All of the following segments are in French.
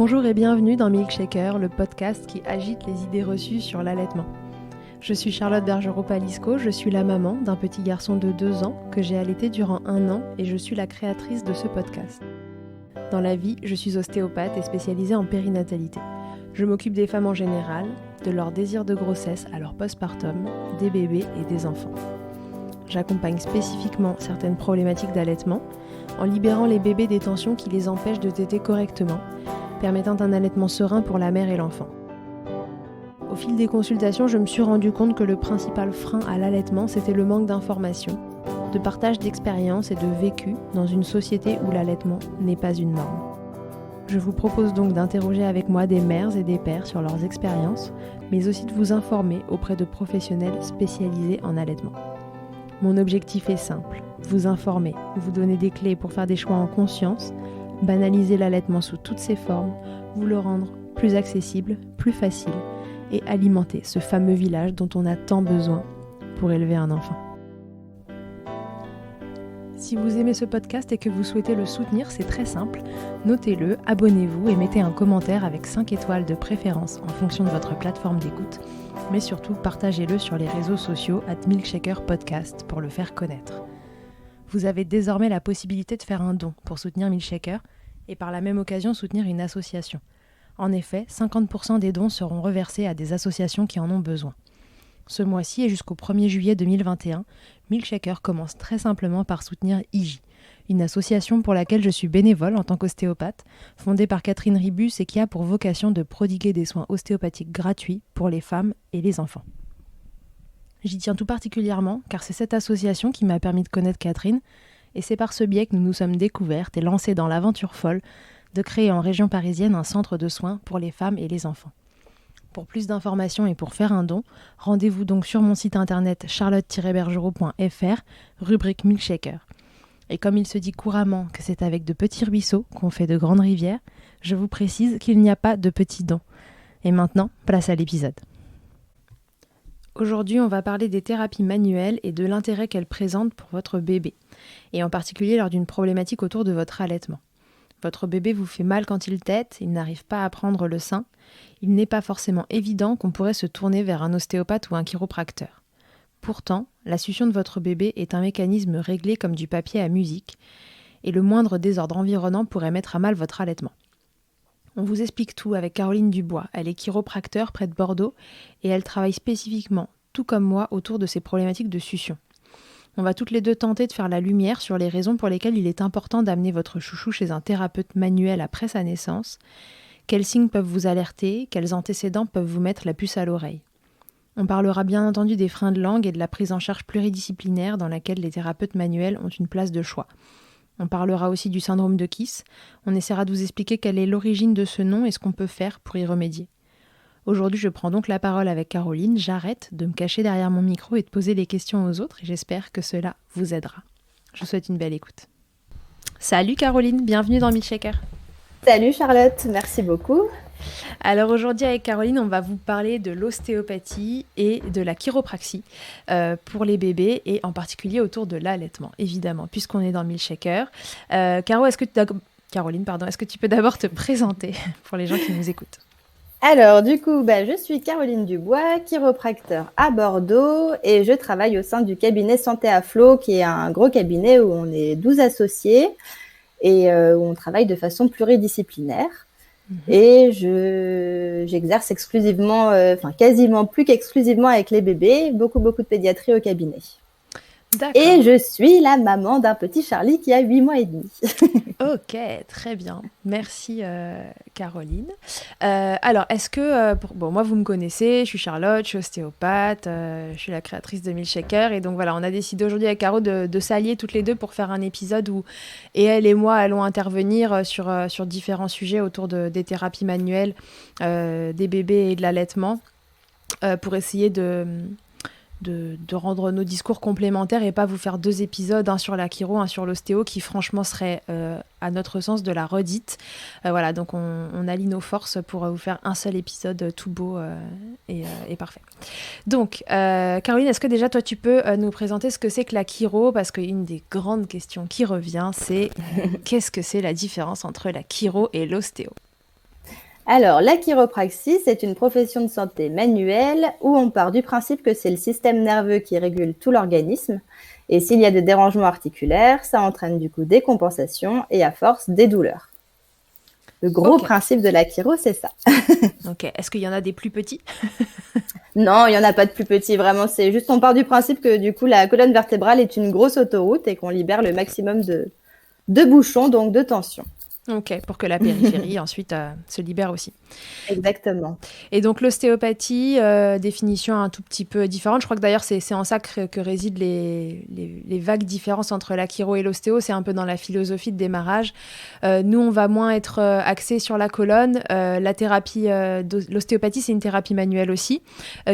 Bonjour et bienvenue dans Milkshaker, le podcast qui agite les idées reçues sur l'allaitement. Je suis Charlotte Bergerot-Palisco, je suis la maman d'un petit garçon de 2 ans que j'ai allaité durant 1 an et je suis la créatrice de ce podcast. Dans la vie, je suis ostéopathe et spécialisée en périnatalité. Je m'occupe des femmes en général, de leur désir de grossesse à leur postpartum, des bébés et des enfants. J'accompagne spécifiquement certaines problématiques d'allaitement en libérant les bébés des tensions qui les empêchent de téter correctement, permettant un allaitement serein pour la mère et l'enfant. Au fil des consultations, je me suis rendu compte que le principal frein à l'allaitement, c'était le manque d'informations, de partage d'expériences et de vécu dans une société où l'allaitement n'est pas une norme. Je vous propose donc d'interroger avec moi des mères et des pères sur leurs expériences, mais aussi de vous informer auprès de professionnels spécialisés en allaitement. Mon objectif est simple, vous informer, vous donner des clés pour faire des choix en conscience, banaliser l'allaitement sous toutes ses formes, vous le rendre plus accessible, plus facile et alimenter ce fameux village dont on a tant besoin pour élever un enfant. Si vous aimez ce podcast et que vous souhaitez le soutenir, c'est très simple. Notez-le, abonnez-vous et mettez un commentaire avec 5 étoiles de préférence en fonction de votre plateforme d'écoute. Mais surtout, partagez-le sur les réseaux sociaux @milkshakerpodcast pour le faire connaître. Vous avez désormais la possibilité de faire un don pour soutenir Milkshaker et par la même occasion soutenir une association. En effet, 50% des dons seront reversés à des associations qui en ont besoin. Ce mois-ci et jusqu'au 1er juillet 2021, Milkshaker commence très simplement par soutenir IJ, une association pour laquelle je suis bénévole en tant qu'ostéopathe, fondée par Catherine Ribus et qui a pour vocation de prodiguer des soins ostéopathiques gratuits pour les femmes et les enfants. J'y tiens tout particulièrement car c'est cette association qui m'a permis de connaître Catherine et c'est par ce biais que nous nous sommes découvertes et lancées dans l'aventure folle de créer en région parisienne un centre de soins pour les femmes et les enfants. Pour plus d'informations et pour faire un don, rendez-vous donc sur mon site internet charlotte-bergerot.fr, rubrique Milkshaker. Et comme il se dit couramment que c'est avec de petits ruisseaux qu'on fait de grandes rivières, je vous précise qu'il n'y a pas de petits dons. Et maintenant, place à l'épisode. Aujourd'hui, on va parler des thérapies manuelles et de l'intérêt qu'elles présentent pour votre bébé, et en particulier lors d'une problématique autour de votre allaitement. Votre bébé vous fait mal quand il tète, il n'arrive pas à prendre le sein. Il n'est pas forcément évident qu'on pourrait se tourner vers un ostéopathe ou un chiropracteur. Pourtant, la succion de votre bébé est un mécanisme réglé comme du papier à musique, et le moindre désordre environnant pourrait mettre à mal votre allaitement. On vous explique tout avec Caroline Dubois. Elle est chiropracteur près de Bordeaux et elle travaille spécifiquement, tout comme moi, autour de ces problématiques de succion. On va toutes les deux tenter de faire la lumière sur les raisons pour lesquelles il est important d'amener votre chouchou chez un thérapeute manuel après sa naissance, quels signes peuvent vous alerter, quels antécédents peuvent vous mettre la puce à l'oreille. On parlera bien entendu des freins de langue et de la prise en charge pluridisciplinaire dans laquelle les thérapeutes manuels ont une place de choix. On parlera aussi du syndrome de Kiss, on essaiera de vous expliquer quelle est l'origine de ce nom et ce qu'on peut faire pour y remédier. Aujourd'hui, je prends donc la parole avec Caroline, j'arrête de me cacher derrière mon micro et de poser les questions aux autres et j'espère que cela vous aidera. Je vous souhaite une belle écoute. Salut Caroline, bienvenue dans Milkshaker. Salut Charlotte, merci beaucoup. Alors aujourd'hui avec Caroline, on va vous parler de l'ostéopathie et de la chiropraxie pour les bébés et en particulier autour de l'allaitement, évidemment, puisqu'on est dans Milkshaker. Caroline, est-ce que tu peux d'abord te présenter pour les gens qui nous écoutent ? Alors du coup, je suis Caroline Dubois, chiropracteur à Bordeaux et je travaille au sein du cabinet Santé à Flot qui est un gros cabinet où on est 12 associés et où on travaille de façon pluridisciplinaire. Et j'exerce exclusivement, quasiment plus qu'exclusivement avec les bébés, beaucoup de pédiatrie au cabinet. D'accord. Et je suis la maman d'un petit Charlie qui a 8 mois et demi. Ok, très bien. Merci Caroline. Alors, est-ce que... moi, vous me connaissez, je suis Charlotte, je suis ostéopathe, je suis la créatrice de Milkshaker. Et donc voilà, on a décidé aujourd'hui avec Caro de s'allier toutes les deux pour faire un épisode où elle et moi allons intervenir sur différents sujets autour des thérapies manuelles, des bébés et de l'allaitement, pour essayer de rendre nos discours complémentaires et pas vous faire 2 épisodes, un sur la chiro, un sur l'ostéo, qui franchement serait, à notre sens, de la redite. Voilà, donc on allie nos forces pour vous faire un seul épisode tout beau et parfait. Donc, Caroline, est-ce que déjà, toi, tu peux nous présenter ce que c'est que la chiro ? Parce qu'une des grandes questions qui revient, c'est qu'est-ce que c'est la différence entre la chiro et l'ostéo ? Alors, la chiropraxie, c'est une profession de santé manuelle où on part du principe que c'est le système nerveux qui régule tout l'organisme. Et s'il y a des dérangements articulaires, ça entraîne du coup des compensations et à force des douleurs. Le gros principe de la chiro, c'est ça. Ok. Est-ce qu'il y en a des plus petits? Non, il n'y en a pas de plus petits, vraiment. C'est juste, on part du principe que du coup, la colonne vertébrale est une grosse autoroute et qu'on libère le maximum de bouchons, donc de tension. Ok, pour que la périphérie ensuite se libère aussi. Exactement. Et donc l'ostéopathie, définition un tout petit peu différente. Je crois que d'ailleurs c'est en ça que résident les vagues différences entre la chiro et l'ostéo. C'est un peu dans la philosophie de démarrage. Nous, on va moins être axé sur la colonne. La thérapie, l'ostéopathie, c'est une thérapie manuelle aussi,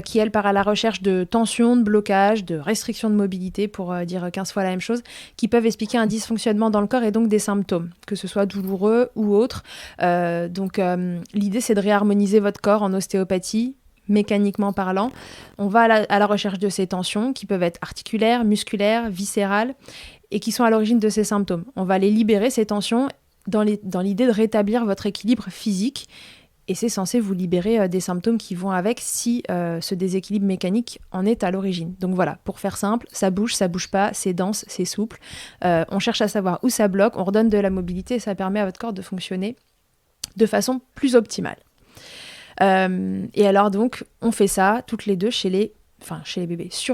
qui elle part à la recherche de tension, de blocage, de restriction de mobilité, pour dire 15 fois la même chose, qui peuvent expliquer un dysfonctionnement dans le corps et donc des symptômes, que ce soit douloureux ou autres. Donc l'idée, c'est de réharmoniser votre corps en ostéopathie, mécaniquement parlant. On va à la recherche de ces tensions qui peuvent être articulaires, musculaires, viscérales et qui sont à l'origine de ces symptômes. On va les libérer, ces tensions, dans l'idée de rétablir votre équilibre physique. Et c'est censé vous libérer des symptômes qui vont avec si ce déséquilibre mécanique en est à l'origine. Donc voilà, pour faire simple, ça bouge pas, c'est dense, c'est souple. On cherche à savoir où ça bloque, on redonne de la mobilité et ça permet à votre corps de fonctionner de façon plus optimale. Et alors donc, on fait ça toutes les deux sur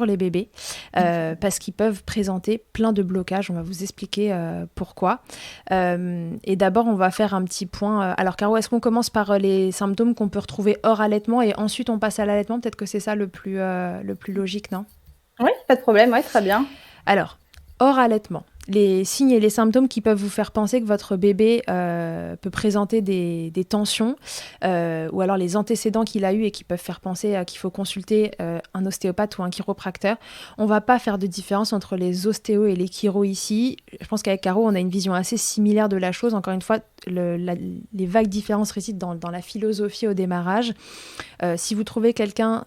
les bébés, parce qu'ils peuvent présenter plein de blocages. On va vous expliquer pourquoi. Et d'abord, on va faire un petit point. Alors, Caro, est-ce qu'on commence par les symptômes qu'on peut retrouver hors allaitement et ensuite on passe à l'allaitement? Peut-être que c'est ça le plus logique, non? Oui, pas de problème, oui, très bien. Alors, hors allaitement, les signes et les symptômes qui peuvent vous faire penser que votre bébé peut présenter des tensions, ou alors les antécédents qu'il a eus et qui peuvent faire penser qu'il faut consulter un ostéopathe ou un chiropracteur. On ne va pas faire de différence entre les ostéos et les chiros ici. Je pense qu'avec Caro, on a une vision assez similaire de la chose. Encore une fois, les vagues différences résident dans la philosophie au démarrage. Si vous trouvez quelqu'un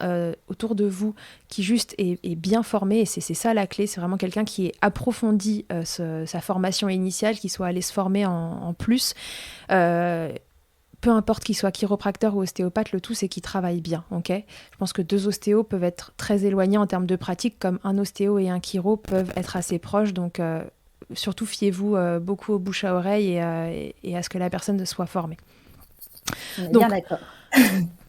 autour de vous qui juste est bien formé, et c'est ça la clé, c'est vraiment quelqu'un qui est approfondi sa formation initiale, qui soit allé se former en plus, peu importe qu'il soit chiropracteur ou ostéopathe, le tout c'est qu'il travaille bien, ok? Je pense que deux ostéos peuvent être très éloignés en termes de pratique, comme un ostéo et un chiro peuvent être assez proches, donc surtout fiez-vous beaucoup au bouche à oreille et à ce que la personne soit formée. On est Donc, bien d'accord.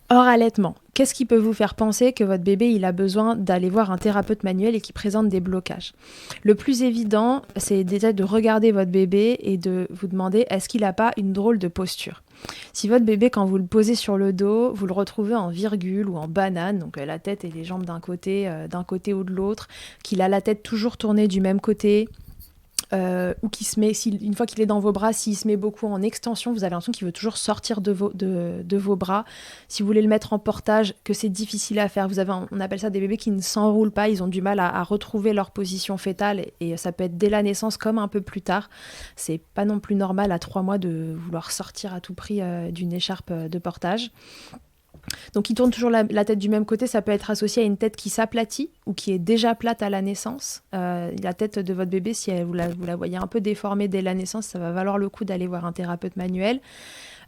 hors allaitement, qu'est-ce qui peut vous faire penser que votre bébé il a besoin d'aller voir un thérapeute manuel et qui présente des blocages? Le plus évident, c'est déjà de regarder votre bébé et de vous demander est-ce qu'il n'a pas une drôle de posture. Si votre bébé, quand vous le posez sur le dos, vous le retrouvez en virgule ou en banane, donc la tête et les jambes d'un côté ou de l'autre, qu'il a la tête toujours tournée du même côté, ou qui se met, une fois qu'il est dans vos bras, s'il se met beaucoup en extension, vous avez l'impression qu'il veut toujours sortir de vos bras. Si vous voulez le mettre en portage, que c'est difficile à faire, on appelle ça des bébés qui ne s'enroulent pas, ils ont du mal à retrouver leur position fétale, et ça peut être dès la naissance comme un peu plus tard. C'est pas non plus normal à 3 mois de vouloir sortir à tout prix d'une écharpe de portage. Donc il tourne toujours la tête du même côté, ça peut être associé à une tête qui s'aplatit ou qui est déjà plate à la naissance. La tête de votre bébé, si vous la voyez un peu déformée dès la naissance, ça va valoir le coup d'aller voir un thérapeute manuel.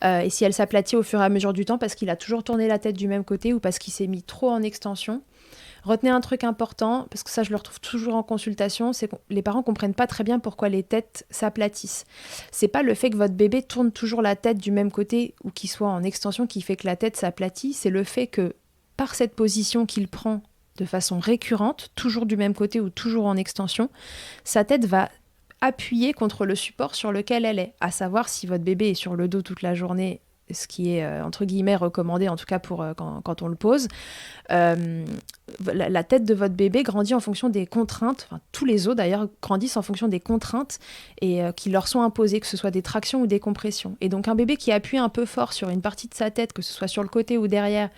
Et si elle s'aplatit au fur et à mesure du temps parce qu'il a toujours tourné la tête du même côté ou parce qu'il s'est mis trop en extension, retenez un truc important, parce que ça je le retrouve toujours en consultation, c'est que les parents comprennent pas très bien pourquoi les têtes s'aplatissent. C'est pas le fait que votre bébé tourne toujours la tête du même côté ou qu'il soit en extension qui fait que la tête s'aplatit, c'est le fait que par cette position qu'il prend de façon récurrente, toujours du même côté ou toujours en extension, sa tête va appuyer contre le support sur lequel elle est, à savoir si votre bébé est sur le dos toute la journée, ce qui est entre guillemets recommandé en tout cas pour quand on le pose. La tête de votre bébé grandit en fonction des contraintes, enfin, tous les os d'ailleurs grandissent en fonction des contraintes et qui leur sont imposées, que ce soit des tractions ou des compressions. Et donc un bébé qui appuie un peu fort sur une partie de sa tête, que ce soit sur le côté ou derrière,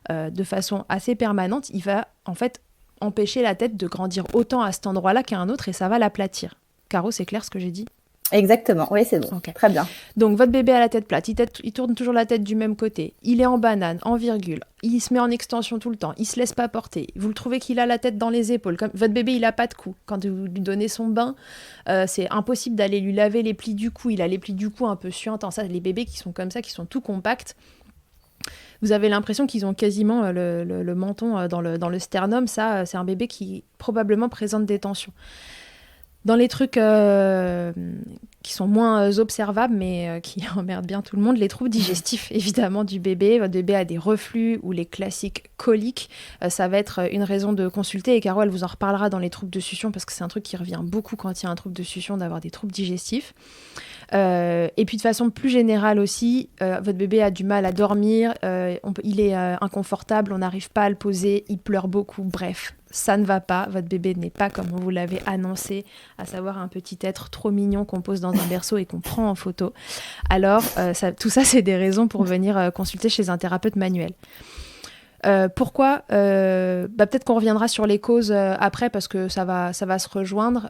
de façon assez permanente, il va en fait empêcher la tête de grandir autant à cet endroit-là qu'à un autre et ça va l'aplatir. Caro, c'est clair ce que j'ai dit ? Exactement, oui, c'est bon. Okay. Très bien. Donc, votre bébé a la tête plate, il tourne toujours la tête du même côté, il est en banane, en virgule, il se met en extension tout le temps, il se laisse pas porter, vous le trouvez qu'il a la tête dans les épaules, comme votre bébé, il a pas de cou. Quand vous lui donnez son bain, c'est impossible d'aller lui laver les plis du cou, il a les plis du cou un peu suintants. Ça, les bébés qui sont comme ça, qui sont tout compacts, vous avez l'impression qu'ils ont quasiment le menton dans le sternum. Ça, c'est un bébé qui probablement présente des tensions. Dans les trucs qui sont moins observables, mais qui emmerdent bien tout le monde, les troubles digestifs, évidemment, du bébé. Votre bébé a des reflux ou les classiques coliques. Ça va être une raison de consulter. Et Caro, elle vous en reparlera dans les troubles de succion, parce que c'est un truc qui revient beaucoup quand il y a un trouble de succion, d'avoir des troubles digestifs. Et puis de façon plus générale aussi, votre bébé a du mal à dormir, il est inconfortable, on n'arrive pas à le poser, il pleure beaucoup, bref, ça ne va pas, votre bébé n'est pas comme on vous l'avait annoncé, à savoir un petit être trop mignon qu'on pose dans un berceau et qu'on prend en photo. Alors, tout ça, c'est des raisons pour venir consulter chez un thérapeute manuel. Pourquoi peut-être qu'on reviendra sur les causes après, parce que ça va se rejoindre.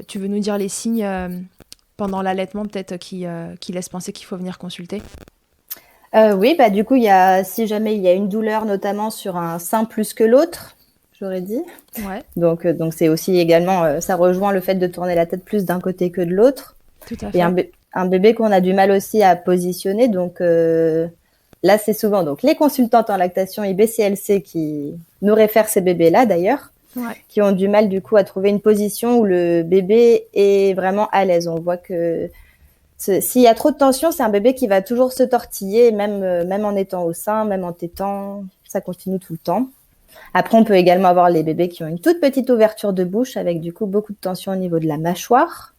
Tu veux nous dire les signes pendant l'allaitement, peut-être, qui laissent penser qu'il faut venir consulter? Oui, du coup, si jamais il y a une douleur, notamment sur un sein plus que l'autre, j'aurais dit. Ouais. Donc c'est aussi également, ça rejoint le fait de tourner la tête plus d'un côté que de l'autre. Tout à fait. Et un bébé qu'on a du mal aussi à positionner. Donc là, c'est souvent donc les consultantes en lactation IBCLC qui nous réfèrent ces bébés-là, d'ailleurs. Ouais. Qui ont du mal du coup à trouver une position où le bébé est vraiment à l'aise. On voit que s'il y a trop de tension, c'est un bébé qui va toujours se tortiller, même en étant au sein, même en tétant, ça continue tout le temps. Après, on peut également avoir les bébés qui ont une toute petite ouverture de bouche avec du coup beaucoup de tension au niveau de la mâchoire,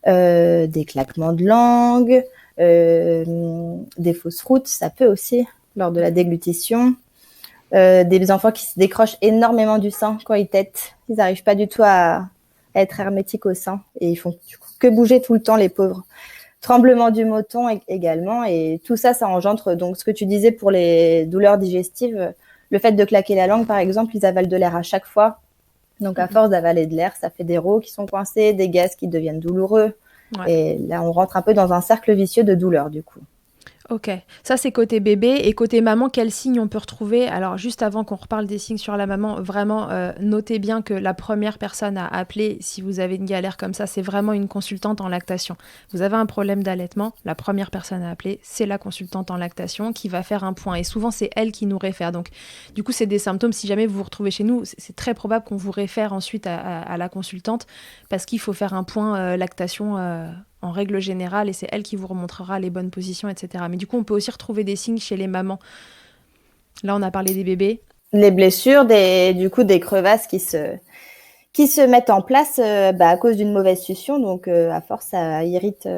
des claquements de langue, des fausses routes, ça peut aussi lors de la déglutition. Des enfants qui se décrochent énormément du sein quand ils tètent. Ils n'arrivent pas du tout à être hermétiques au sein et ils font du coup que bouger tout le temps, les pauvres. Tremblement du menton également, et tout ça, ça engendre donc ce que tu disais pour les douleurs digestives, le fait de claquer la langue par exemple, ils avalent de l'air à chaque fois. Donc à force d'avaler de l'air, ça fait des rots qui sont coincés, des gaz qui deviennent douloureux. Ouais. Et là, on rentre un peu dans un cercle vicieux de douleur du coup. Ok, ça c'est côté bébé. Et côté maman, quels signes on peut retrouver? Alors juste avant qu'on reparle des signes sur la maman, vraiment notez bien que la première personne à appeler si vous avez une galère comme ça, c'est vraiment une consultante en lactation. Vous avez un problème d'allaitement, la première personne à appeler, c'est la consultante en lactation qui va faire un point. Et souvent c'est elle qui nous réfère. Donc du coup c'est des symptômes, si jamais vous vous retrouvez chez nous, c'est très probable qu'on vous réfère ensuite à la consultante, parce qu'il faut faire un point lactation en règle générale, et c'est elle qui vous remontrera les bonnes positions, etc. Mais du coup, on peut aussi retrouver des signes chez les mamans. Là, on a parlé des bébés. Les blessures, des crevasses qui se mettent en place à cause d'une mauvaise succion. Donc, à force, ça irrite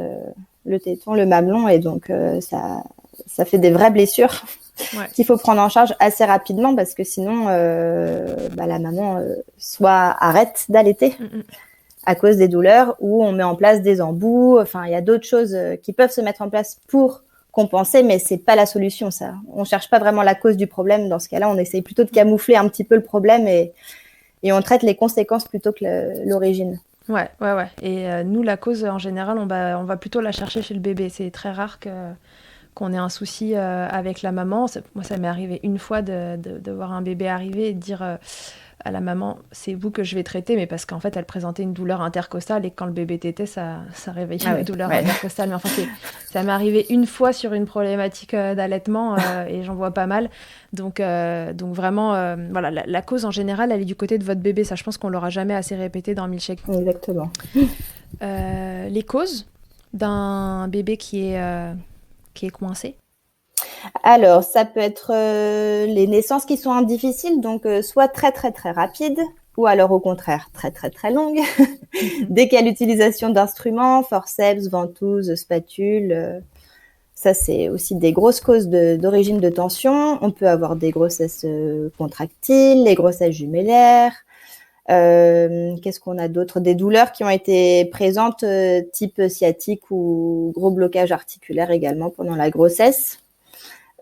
le téton, le mamelon, et donc ça fait des vraies blessures qu'il faut prendre en charge assez rapidement, parce que sinon, la maman soit arrête d'allaiter. À cause des douleurs, où on met en place des embouts. Enfin, il y a d'autres choses qui peuvent se mettre en place pour compenser, mais c'est pas la solution, ça. On cherche pas vraiment la cause du problème. Dans ce cas-là, on essaye plutôt de camoufler un petit peu le problème et on traite les conséquences plutôt que l'origine. Ouais. Et nous, la cause, en général, on va plutôt la chercher chez le bébé. C'est très rare qu'on ait un souci avec la maman. Moi, ça m'est arrivé une fois de voir un bébé arriver et de dire à la maman, c'est vous que je vais traiter, mais parce qu'en fait, elle présentait une douleur intercostale, et quand le bébé tétait, ça réveillait une douleur intercostale. Mais enfin, ça m'est arrivé une fois sur une problématique d'allaitement, et j'en vois pas mal. Donc vraiment, voilà, la cause en général, elle est du côté de votre bébé. Ça, je pense qu'on l'aura jamais assez répété dans Milkshake. Exactement. Les causes d'un bébé qui est coincé? Alors, ça peut être les naissances qui sont difficiles, donc soit très très très rapides, ou alors au contraire très très très longues. Dès qu'il y a l'utilisation d'instruments, forceps, ventouses, spatules, ça c'est aussi des grosses causes d'origine de tension. On peut avoir des grossesses contractiles, les grossesses jumellaires. Qu'est-ce qu'on a d'autre? Des douleurs qui ont été présentes type sciatique ou gros blocage articulaire également pendant la grossesse.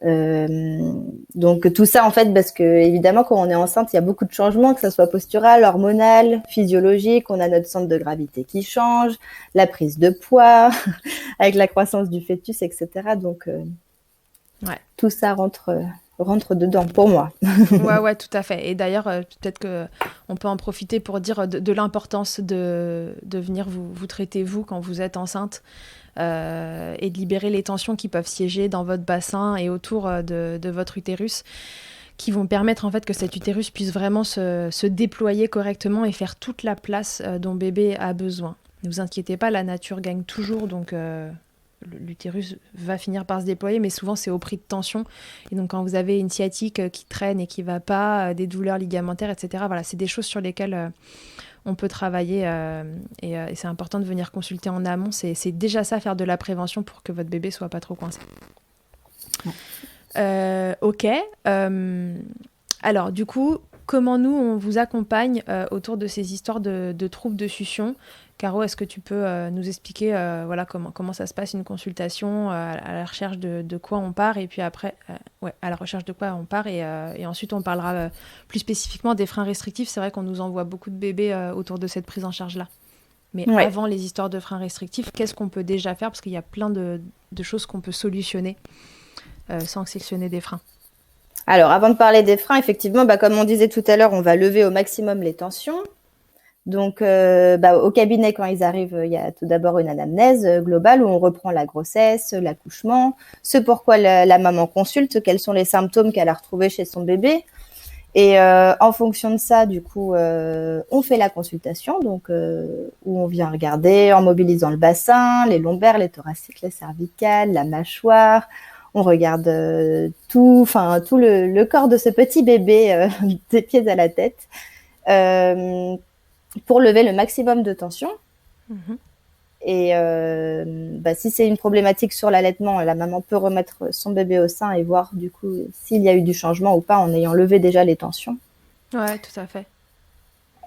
Donc tout ça en fait, parce que évidemment quand on est enceinte, il y a beaucoup de changements, que ça soit postural, hormonal, physiologique. On a notre centre de gravité qui change, la prise de poids avec la croissance du fœtus, etc. Donc tout ça rentre rentre dedans pour moi. Ouais, tout à fait. Et d'ailleurs, peut-être qu'on peut en profiter pour dire de l'importance de venir vous traiter, vous, quand vous êtes enceinte, et de libérer les tensions qui peuvent siéger dans votre bassin et autour de votre utérus, qui vont permettre en fait que cet utérus puisse vraiment se déployer correctement et faire toute la place dont bébé a besoin. Ne vous inquiétez pas, la nature gagne toujours, donc l'utérus va finir par se déployer, mais souvent c'est au prix de tension. Et donc quand vous avez une sciatique qui traîne et qui ne va pas, des douleurs ligamentaires, etc., voilà, c'est des choses sur lesquelles on peut travailler, et c'est important de venir consulter en amont. C'est déjà ça, faire de la prévention pour que votre bébé soit pas trop coincé. Ok. Alors, du coup, comment nous, on vous accompagne autour de ces histoires de troubles de succion? Caro, est-ce que tu peux nous expliquer voilà, comment ça se passe, une consultation, à la recherche de quoi on part, et puis après, à la recherche de quoi on part, et ensuite on parlera plus spécifiquement des freins restrictifs. C'est vrai qu'on nous envoie beaucoup de bébés autour de cette prise en charge-là. Mais avant les histoires de freins restrictifs, qu'est-ce qu'on peut déjà faire? Parce qu'il y a plein de choses qu'on peut solutionner sans sectionner des freins. Alors, avant de parler des freins, effectivement, comme on disait tout à l'heure, on va lever au maximum les tensions. Donc, au cabinet, quand ils arrivent, il y a tout d'abord une anamnèse globale où on reprend la grossesse, l'accouchement, ce pourquoi la maman consulte, quels sont les symptômes qu'elle a retrouvés chez son bébé. Et en fonction de ça, du coup, on fait la consultation, donc où on vient regarder en mobilisant le bassin, les lombaires, les thoraciques, les cervicales, la mâchoire. On regarde tout le corps de ce petit bébé des pieds à la tête pour lever le maximum de tension. Mmh. Et si c'est une problématique sur l'allaitement, la maman peut remettre son bébé au sein et voir du coup s'il y a eu du changement ou pas en ayant levé déjà les tensions. Ouais, tout à fait.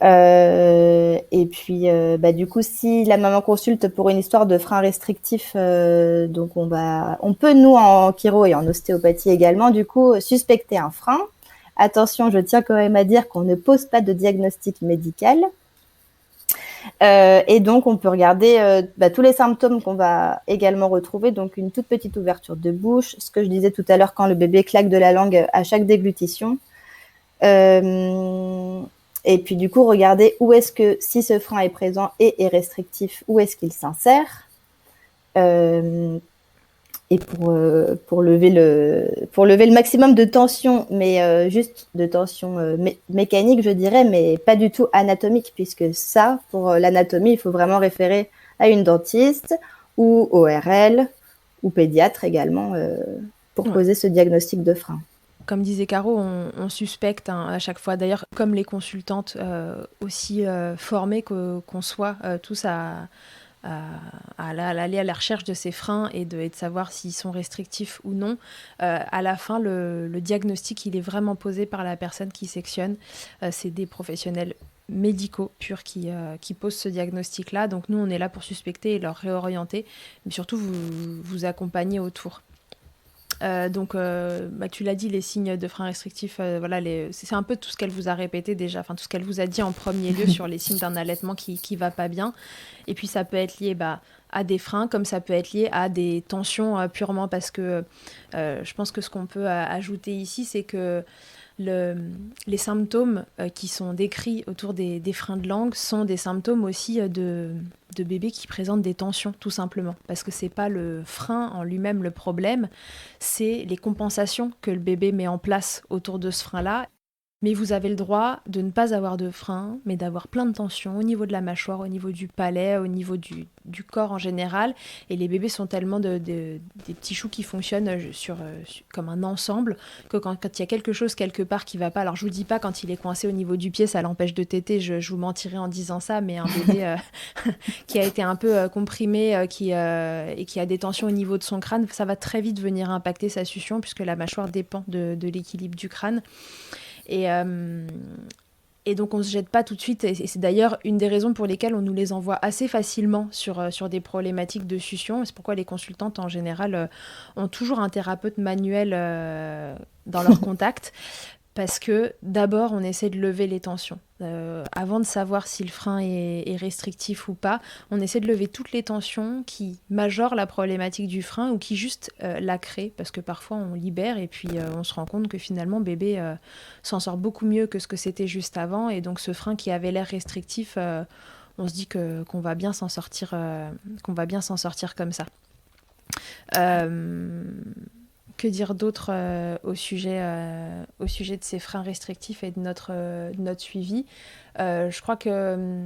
Et puis, du coup, si la maman consulte pour une histoire de frein restrictif, donc on peut, nous, en chiro et en ostéopathie également, du coup, suspecter un frein. Attention, je tiens quand même à dire qu'on ne pose pas de diagnostic médical. Et donc, on peut regarder tous les symptômes qu'on va également retrouver. Donc, une toute petite ouverture de bouche, ce que je disais tout à l'heure, quand le bébé claque de la langue à chaque déglutition. Et puis, du coup, regarder où est-ce que, si ce frein est présent et est restrictif, où est-ce qu'il s'insère. Et pour lever le maximum de tension, mais juste de tension mécanique, je dirais, mais pas du tout anatomique, puisque ça, pour l'anatomie, il faut vraiment référer à une dentiste ou ORL ou pédiatre également pour poser ce diagnostic de frein. Comme disait Caro, on suspecte à chaque fois, d'ailleurs, comme les consultantes aussi formées qu'on soit tous à aller à la recherche de ces freins et de savoir s'ils sont restrictifs ou non. À la fin, le diagnostic, il est vraiment posé par la personne qui sectionne. C'est des professionnels médicaux purs qui posent ce diagnostic-là. Donc nous, on est là pour suspecter et leur réorienter, mais surtout vous accompagner autour. Donc, tu l'as dit, les signes de frein restrictif, c'est un peu tout ce qu'elle vous a répété déjà, enfin tout ce qu'elle vous a dit en premier lieu sur les signes d'un allaitement qui va pas bien. Et puis ça peut être lié à des freins, comme ça peut être lié à des tensions purement parce que je pense que ce qu'on peut ajouter ici, c'est que les symptômes qui sont décrits autour des freins de langue sont des symptômes aussi de bébés qui présentent des tensions, tout simplement. Parce que c'est pas le frein en lui-même le problème, c'est les compensations que le bébé met en place autour de ce frein-là. Mais vous avez le droit de ne pas avoir de frein, mais d'avoir plein de tensions au niveau de la mâchoire, au niveau du palais, au niveau du corps en général. Et les bébés sont tellement des petits choux qui fonctionnent comme un ensemble que quand il y a quelque chose quelque part qui ne va pas, alors je ne vous dis pas quand il est coincé au niveau du pied, ça l'empêche de téter, je vous mentirais en disant ça, mais un bébé qui a été un peu comprimé et qui a des tensions au niveau de son crâne, ça va très vite venir impacter sa succion puisque la mâchoire dépend de l'équilibre du crâne. Et donc on ne se jette pas tout de suite, et c'est d'ailleurs une des raisons pour lesquelles on nous les envoie assez facilement sur des problématiques de succion. C'est pourquoi les consultantes en général ont toujours un thérapeute manuel dans leur contact, parce que d'abord, on essaie de lever les tensions. Avant de savoir si le frein est restrictif ou pas, on essaie de lever toutes les tensions qui majorent la problématique du frein ou qui juste la créent, parce que parfois on libère et puis on se rend compte que finalement bébé s'en sort beaucoup mieux que ce que c'était juste avant, et donc ce frein qui avait l'air restrictif, on se dit qu'on va bien s'en sortir, comme ça. Que dire d'autre au sujet de ces freins restrictifs et de notre suivi. Je crois que,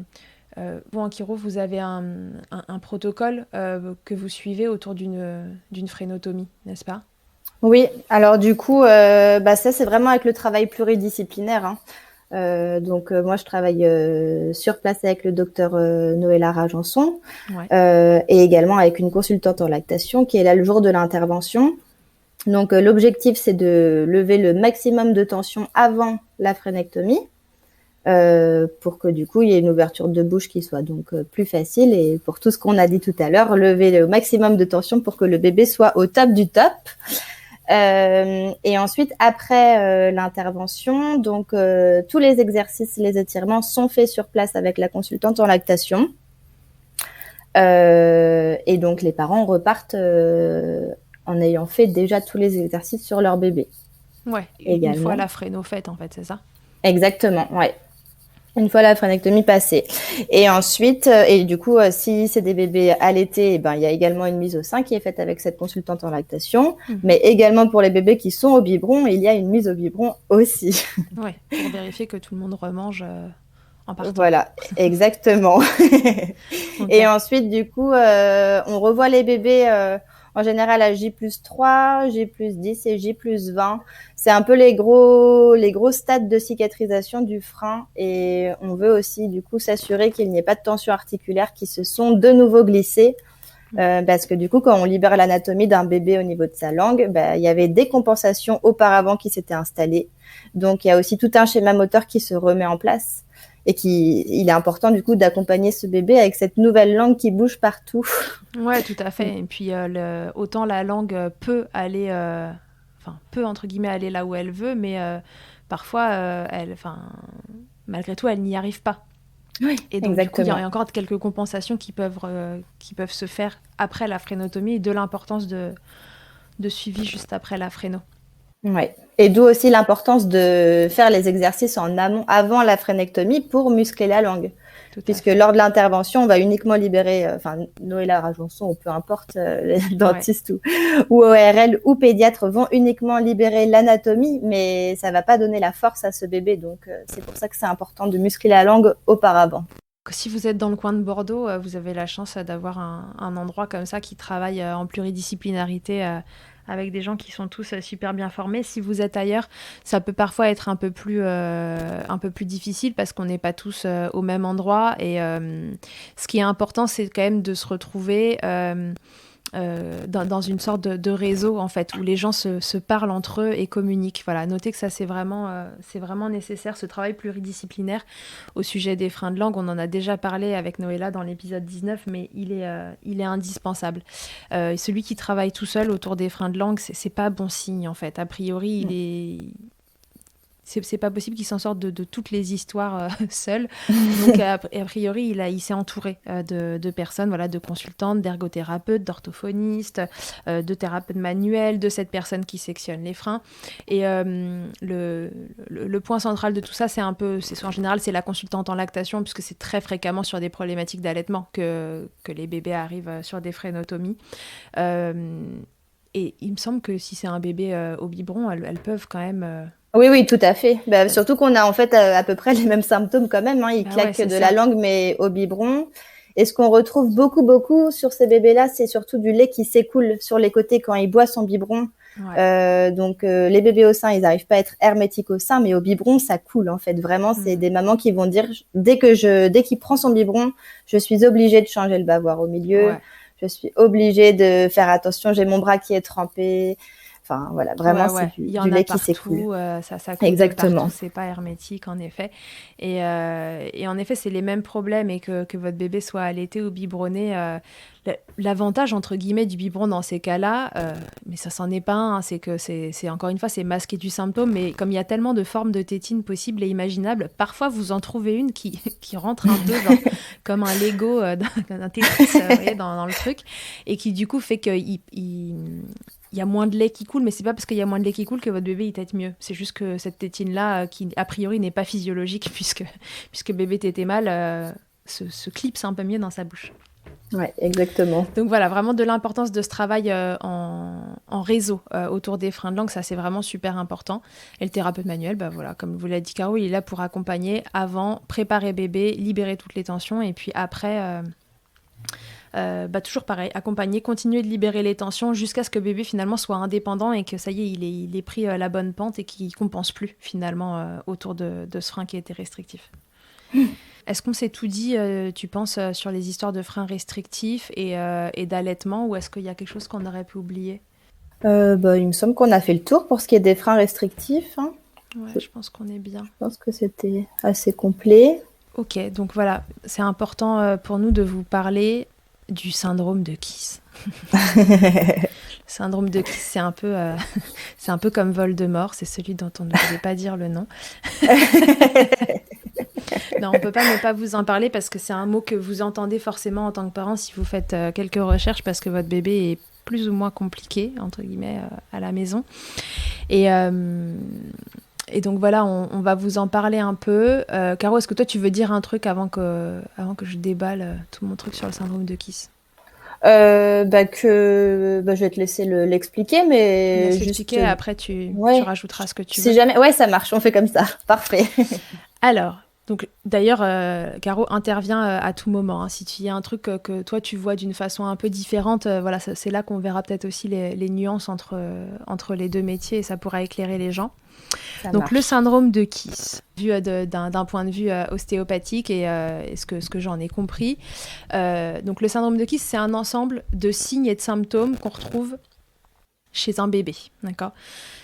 vous, en chiro, vous avez un protocole que vous suivez autour d'une frénotomie, n'est-ce pas ? Oui, alors du coup, ça c'est vraiment avec le travail pluridisciplinaire, hein. Donc moi je travaille sur place avec le docteur Noëlla Rajanson, et également avec une consultante en lactation qui est là le jour de l'intervention. Donc l'objectif c'est de lever le maximum de tension avant la frénectomie, pour que du coup il y ait une ouverture de bouche qui soit donc plus facile, et pour tout ce qu'on a dit tout à l'heure, lever le maximum de tension pour que le bébé soit au top du top. Et ensuite, après l'intervention, donc tous les exercices, les étirements sont faits sur place avec la consultante en lactation. Et donc les parents repartent en ayant fait déjà tous les exercices sur leur bébé. Ouais, également. Une fois la fréno faite, en fait, c'est ça ? Exactement, ouais. Une fois la frénectomie passée. Et ensuite, et du coup, si c'est des bébés allaités, il y a également une mise au sein qui est faite avec cette consultante en lactation. Mais également pour les bébés qui sont au biberon, il y a une mise au biberon aussi. Ouais, pour vérifier que tout le monde remange en partant. Voilà, exactement. Okay. Et ensuite, du coup, on revoit les bébés en général à J+3, J+10 et J+20. C'est un peu les gros stades de cicatrisation du frein, et on veut aussi du coup s'assurer qu'il n'y ait pas de tension articulaire qui se sont de nouveau glissées, parce que du coup quand on libère l'anatomie d'un bébé au niveau de sa langue, il y avait des compensations auparavant qui s'étaient installées. Donc il y a aussi tout un schéma moteur qui se remet en place. Et il est important du coup d'accompagner ce bébé avec cette nouvelle langue qui bouge partout. Ouais, tout à fait. Et puis autant la langue peut aller, peut entre guillemets aller là où elle veut, mais parfois malgré tout, elle n'y arrive pas. Oui, et donc exactement. Du coup, il y a encore quelques compensations qui peuvent se faire après la frénotomie, et de l'importance de suivi juste après la fréno. Ouais. Et d'où aussi l'importance de faire les exercices en amont, avant la frénectomie, pour muscler la langue. Puisque lors de l'intervention, on va uniquement libérer, Noëlla Rajanson ou peu importe, les dentistes ou ORL ou pédiatres vont uniquement libérer l'anatomie, mais ça va pas donner la force à ce bébé. Donc c'est pour ça que c'est important de muscler la langue auparavant. Si vous êtes dans le coin de Bordeaux, vous avez la chance d'avoir un endroit comme ça qui travaille en pluridisciplinarité, avec des gens qui sont tous super bien formés. Si vous êtes ailleurs, ça peut parfois être un peu plus difficile parce qu'on n'est pas tous au même endroit. Et ce qui est important, c'est quand même de se retrouver dans une sorte de réseau, en fait, où les gens se parlent entre eux et communiquent. Voilà, notez que ça, c'est vraiment nécessaire, ce travail pluridisciplinaire au sujet des freins de langue. On en a déjà parlé avec Noëlla dans l'épisode 19, mais il est indispensable. Celui qui travaille tout seul autour des freins de langue, c'est pas bon signe, en fait. A priori, c'est pas possible qu'il s'en sorte de toutes les histoires seul. Donc, a priori, il s'est entouré de personnes, voilà, de consultantes, d'ergothérapeutes, d'orthophonistes, de thérapeutes manuels, de cette personne qui sectionne les freins. Et le point central de tout ça, en général, c'est la consultante en lactation, puisque c'est très fréquemment sur des problématiques d'allaitement que les bébés arrivent sur des frénotomies. Et il me semble que si c'est un bébé au biberon, elles peuvent quand même... Oui, tout à fait. Surtout qu'on a en fait à peu près les mêmes symptômes quand même. Ils claquent la langue, mais au biberon. Et ce qu'on retrouve beaucoup sur ces bébés-là, c'est surtout du lait qui s'écoule sur les côtés quand il boit son biberon. Ouais. Donc les bébés au sein, ils n'arrivent pas à être hermétiques au sein, mais au biberon, ça coule en fait. Vraiment, c'est des mamans qui vont dire dès qu'il prend son biberon, je suis obligée de changer le bavoir au milieu. Ouais. Je suis obligée de faire attention. J'ai mon bras qui est trempé. Enfin, voilà, vraiment, Ouais. c'est Il y du en a lait qui s'écoule. partout, ça coule de Exactement. partout, c'est pas hermétique en effet. Et en effet, c'est les mêmes problèmes et que votre bébé soit allaité ou biberonné. L'avantage entre guillemets du biberon dans ces cas-là, mais ça s'en est pas un, hein, c'est que c'est encore une fois c'est masquer du symptôme, mais comme il y a tellement de formes de tétines possibles et imaginables, parfois vous en trouvez une qui rentre un peu genre comme un Lego d'un Tetris, vous voyez, dans le truc, et qui du coup fait qu'il y a moins de lait qui coule, mais c'est pas parce qu'il y a moins de lait qui coule que votre bébé il tète mieux. C'est juste que cette tétine-là, qui a priori n'est pas physiologique, puisque bébé tétait mal, se clipse un peu mieux dans sa bouche. Ouais, exactement. Donc voilà, vraiment de l'importance de ce travail en réseau autour des freins de langue, ça c'est vraiment super important. Et le thérapeute manuel, bah voilà, comme vous l'a dit Caro, il est là pour accompagner avant, préparer bébé, libérer toutes les tensions, et puis après... toujours pareil, accompagner, continuer de libérer les tensions jusqu'à ce que bébé finalement soit indépendant et que ça y est, il ait pris la bonne pente et qu'il ne compense plus finalement autour de ce frein qui était restrictif. Est-ce qu'on s'est tout dit, tu penses, sur les histoires de freins restrictifs et d'allaitement, ou est-ce qu'il y a quelque chose qu'on aurait pu oublier ? Il me semble qu'on a fait le tour pour ce qui est des freins restrictifs. Hein. Ouais, je pense qu'on est bien. Je pense que c'était assez complet. Ok, donc voilà, c'est important pour nous de vous parler du syndrome de Kiss. Le syndrome de Kiss, c'est un peu comme Voldemort, c'est celui dont on ne voulait pas dire le nom. Non, on peut pas ne pas vous en parler parce que c'est un mot que vous entendez forcément en tant que parent si vous faites quelques recherches parce que votre bébé est plus ou moins compliqué, entre guillemets, à la maison. Et donc voilà, on va vous en parler un peu. Caro, est-ce que toi tu veux dire un truc avant que je déballe tout mon truc sur le syndrome de Kiss ? Je vais te laisser l'expliquer, mais juste l'expliquer, après tu rajouteras ce que tu veux. Si jamais, ouais, ça marche, on fait comme ça, parfait. Alors, donc d'ailleurs, Caro intervient à tout moment. Hein. Si tu y a un truc que toi tu vois d'une façon un peu différente, voilà, c'est là qu'on verra peut-être aussi les nuances entre les deux métiers et ça pourra éclairer les gens. Donc marche. Le syndrome de Kiss, vu d'un point de vue ostéopathique et ce que j'en ai compris. Donc le syndrome de Kiss, c'est un ensemble de signes et de symptômes qu'on retrouve chez un bébé, d'accord ?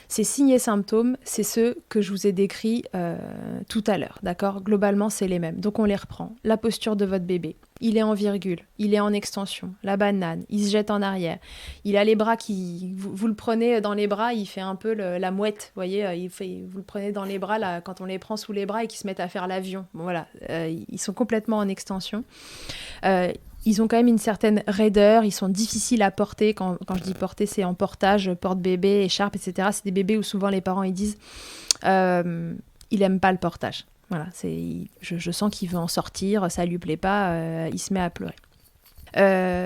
Ces signes et symptômes, c'est ceux que je vous ai décrits tout à l'heure, d'accord ? Globalement, c'est les mêmes. Donc on les reprend. La posture de votre bébé, il est en virgule, il est en extension, la banane, il se jette en arrière, il a les bras qui... Vous le prenez dans les bras, il fait un peu la mouette, vous voyez, vous le prenez dans les bras, là, quand on les prend sous les bras et qu'ils se mettent à faire l'avion. Bon, voilà, ils sont complètement en extension. Ils ont quand même une certaine raideur, ils sont difficiles à porter. Quand je dis porter, c'est en portage, porte-bébé, écharpe, etc. C'est des bébés où souvent les parents ils disent il aime pas le portage. Voilà, je sens qu'il veut en sortir, ça lui plaît pas, il se met à pleurer.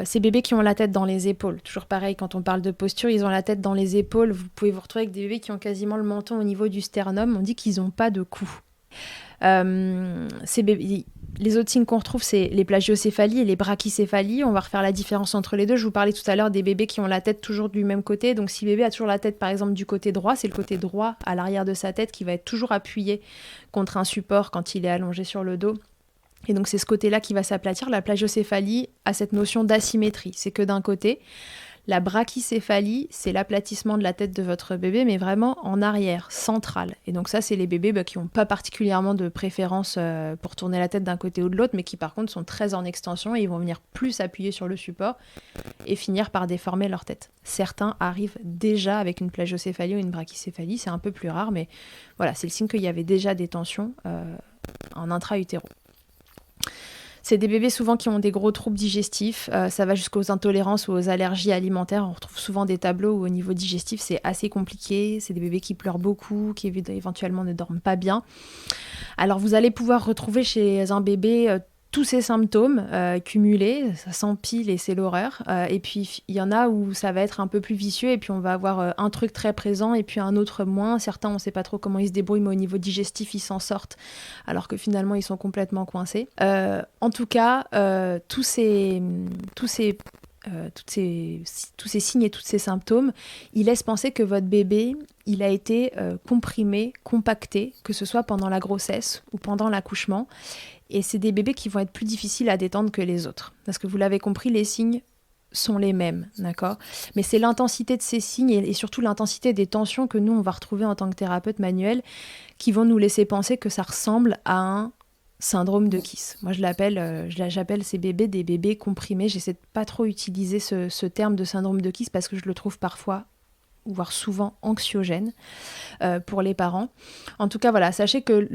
Ces bébés qui ont la tête dans les épaules, toujours pareil, quand on parle de posture, ils ont la tête dans les épaules. Vous pouvez vous retrouver avec des bébés qui ont quasiment le menton au niveau du sternum. On dit qu'ils n'ont pas de cou. Ces bébés... Les autres signes qu'on retrouve, c'est les plagiocéphalies et les brachycéphalies. On va refaire la différence entre les deux. Je vous parlais tout à l'heure des bébés qui ont la tête toujours du même côté. Donc, si le bébé a toujours la tête, par exemple, du côté droit, c'est le côté droit à l'arrière de sa tête qui va être toujours appuyé contre un support quand il est allongé sur le dos. Et donc, c'est ce côté-là qui va s'aplatir. La plagiocéphalie a cette notion d'asymétrie. C'est que d'un côté, la brachycéphalie, c'est l'aplatissement de la tête de votre bébé, mais vraiment en arrière, centrale. Et donc ça, c'est les bébés qui n'ont pas particulièrement de préférence pour tourner la tête d'un côté ou de l'autre, mais qui par contre sont très en extension et ils vont venir plus appuyer sur le support et finir par déformer leur tête. Certains arrivent déjà avec une plagiocéphalie ou une brachycéphalie, c'est un peu plus rare, mais voilà, c'est le signe qu'il y avait déjà des tensions en intra-utéro. C'est des bébés souvent qui ont des gros troubles digestifs, ça va jusqu'aux intolérances ou aux allergies alimentaires. On retrouve souvent des tableaux où au niveau digestif c'est assez compliqué. C'est des bébés qui pleurent beaucoup, qui éventuellement ne dorment pas bien. Alors vous allez pouvoir retrouver chez un bébé tous ces symptômes cumulés, ça s'empile et c'est l'horreur. Et puis il y en a où ça va être un peu plus vicieux et puis on va avoir un truc très présent et puis un autre moins. Certains on ne sait pas trop comment ils se débrouillent, mais au niveau digestif ils s'en sortent alors que finalement ils sont complètement coincés. En tout cas, tous ces signes et tous ces symptômes, ils laissent penser que votre bébé, il a été comprimé, compacté, que ce soit pendant la grossesse ou pendant l'accouchement. Et c'est des bébés qui vont être plus difficiles à détendre que les autres. Parce que vous l'avez compris, les signes sont les mêmes, d'accord? Mais c'est l'intensité de ces signes et surtout l'intensité des tensions que nous, on va retrouver en tant que thérapeute manuel qui vont nous laisser penser que ça ressemble à un syndrome de Kiss. Moi, j'appelle ces bébés des bébés comprimés. J'essaie de pas trop utiliser ce terme de syndrome de Kiss parce que je le trouve parfois voire souvent anxiogène pour les parents. En tout cas, voilà, sachez que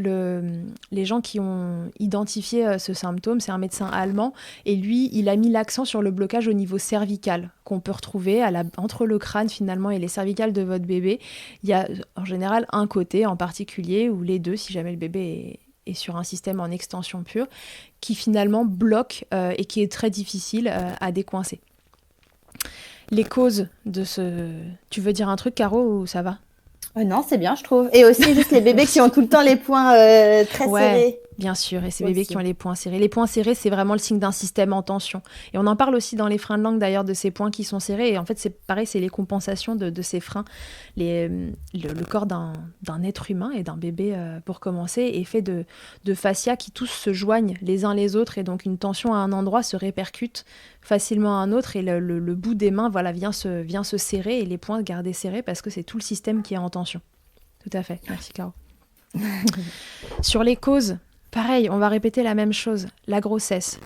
les gens qui ont identifié ce symptôme, c'est un médecin allemand, et lui, il a mis l'accent sur le blocage au niveau cervical, qu'on peut retrouver entre le crâne finalement et les cervicales de votre bébé. Il y a en général un côté en particulier, ou les deux, si jamais le bébé est sur un système en extension pure, qui finalement bloque et qui est très difficile à décoincer. Les causes de ce... Tu veux dire un truc, Caro, ou ça va ? Non, c'est bien, je trouve. Et aussi, juste les bébés qui ont tout le temps les poings très serrés. Bien sûr, et ces bébés qui ont les poings serrés. Les poings serrés, c'est vraiment le signe d'un système en tension. Et on en parle aussi dans les freins de langue, d'ailleurs, de ces poings qui sont serrés. Et en fait, c'est pareil, c'est les compensations de ces freins. Le corps d'un être humain et d'un bébé, pour commencer, est fait de fascias qui tous se joignent les uns les autres. Et donc, une tension à un endroit se répercute facilement à un autre. Et le bout des mains vient se serrer et les poings garder serrés parce que c'est tout le système qui est en tension. Tout à fait. Merci, Caro. Sur les causes... Pareil, on va répéter la même chose. La grossesse.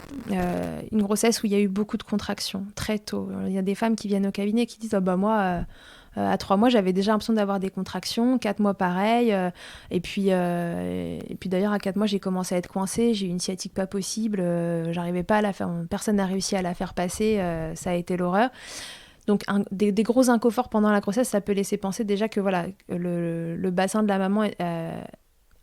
Une grossesse où il y a eu beaucoup de contractions, très tôt. Il y a des femmes qui viennent au cabinet et qui disent « moi, à 3 mois, j'avais déjà l'impression d'avoir des contractions. 4 mois, pareil. Et puis d'ailleurs, à 4 mois, j'ai commencé à être coincée. J'ai eu une sciatique pas possible. J'arrivais pas à la faire. Personne n'a réussi à la faire passer. Ça a été l'horreur. » Donc, des gros inconforts pendant la grossesse, ça peut laisser penser déjà que voilà, le bassin de la maman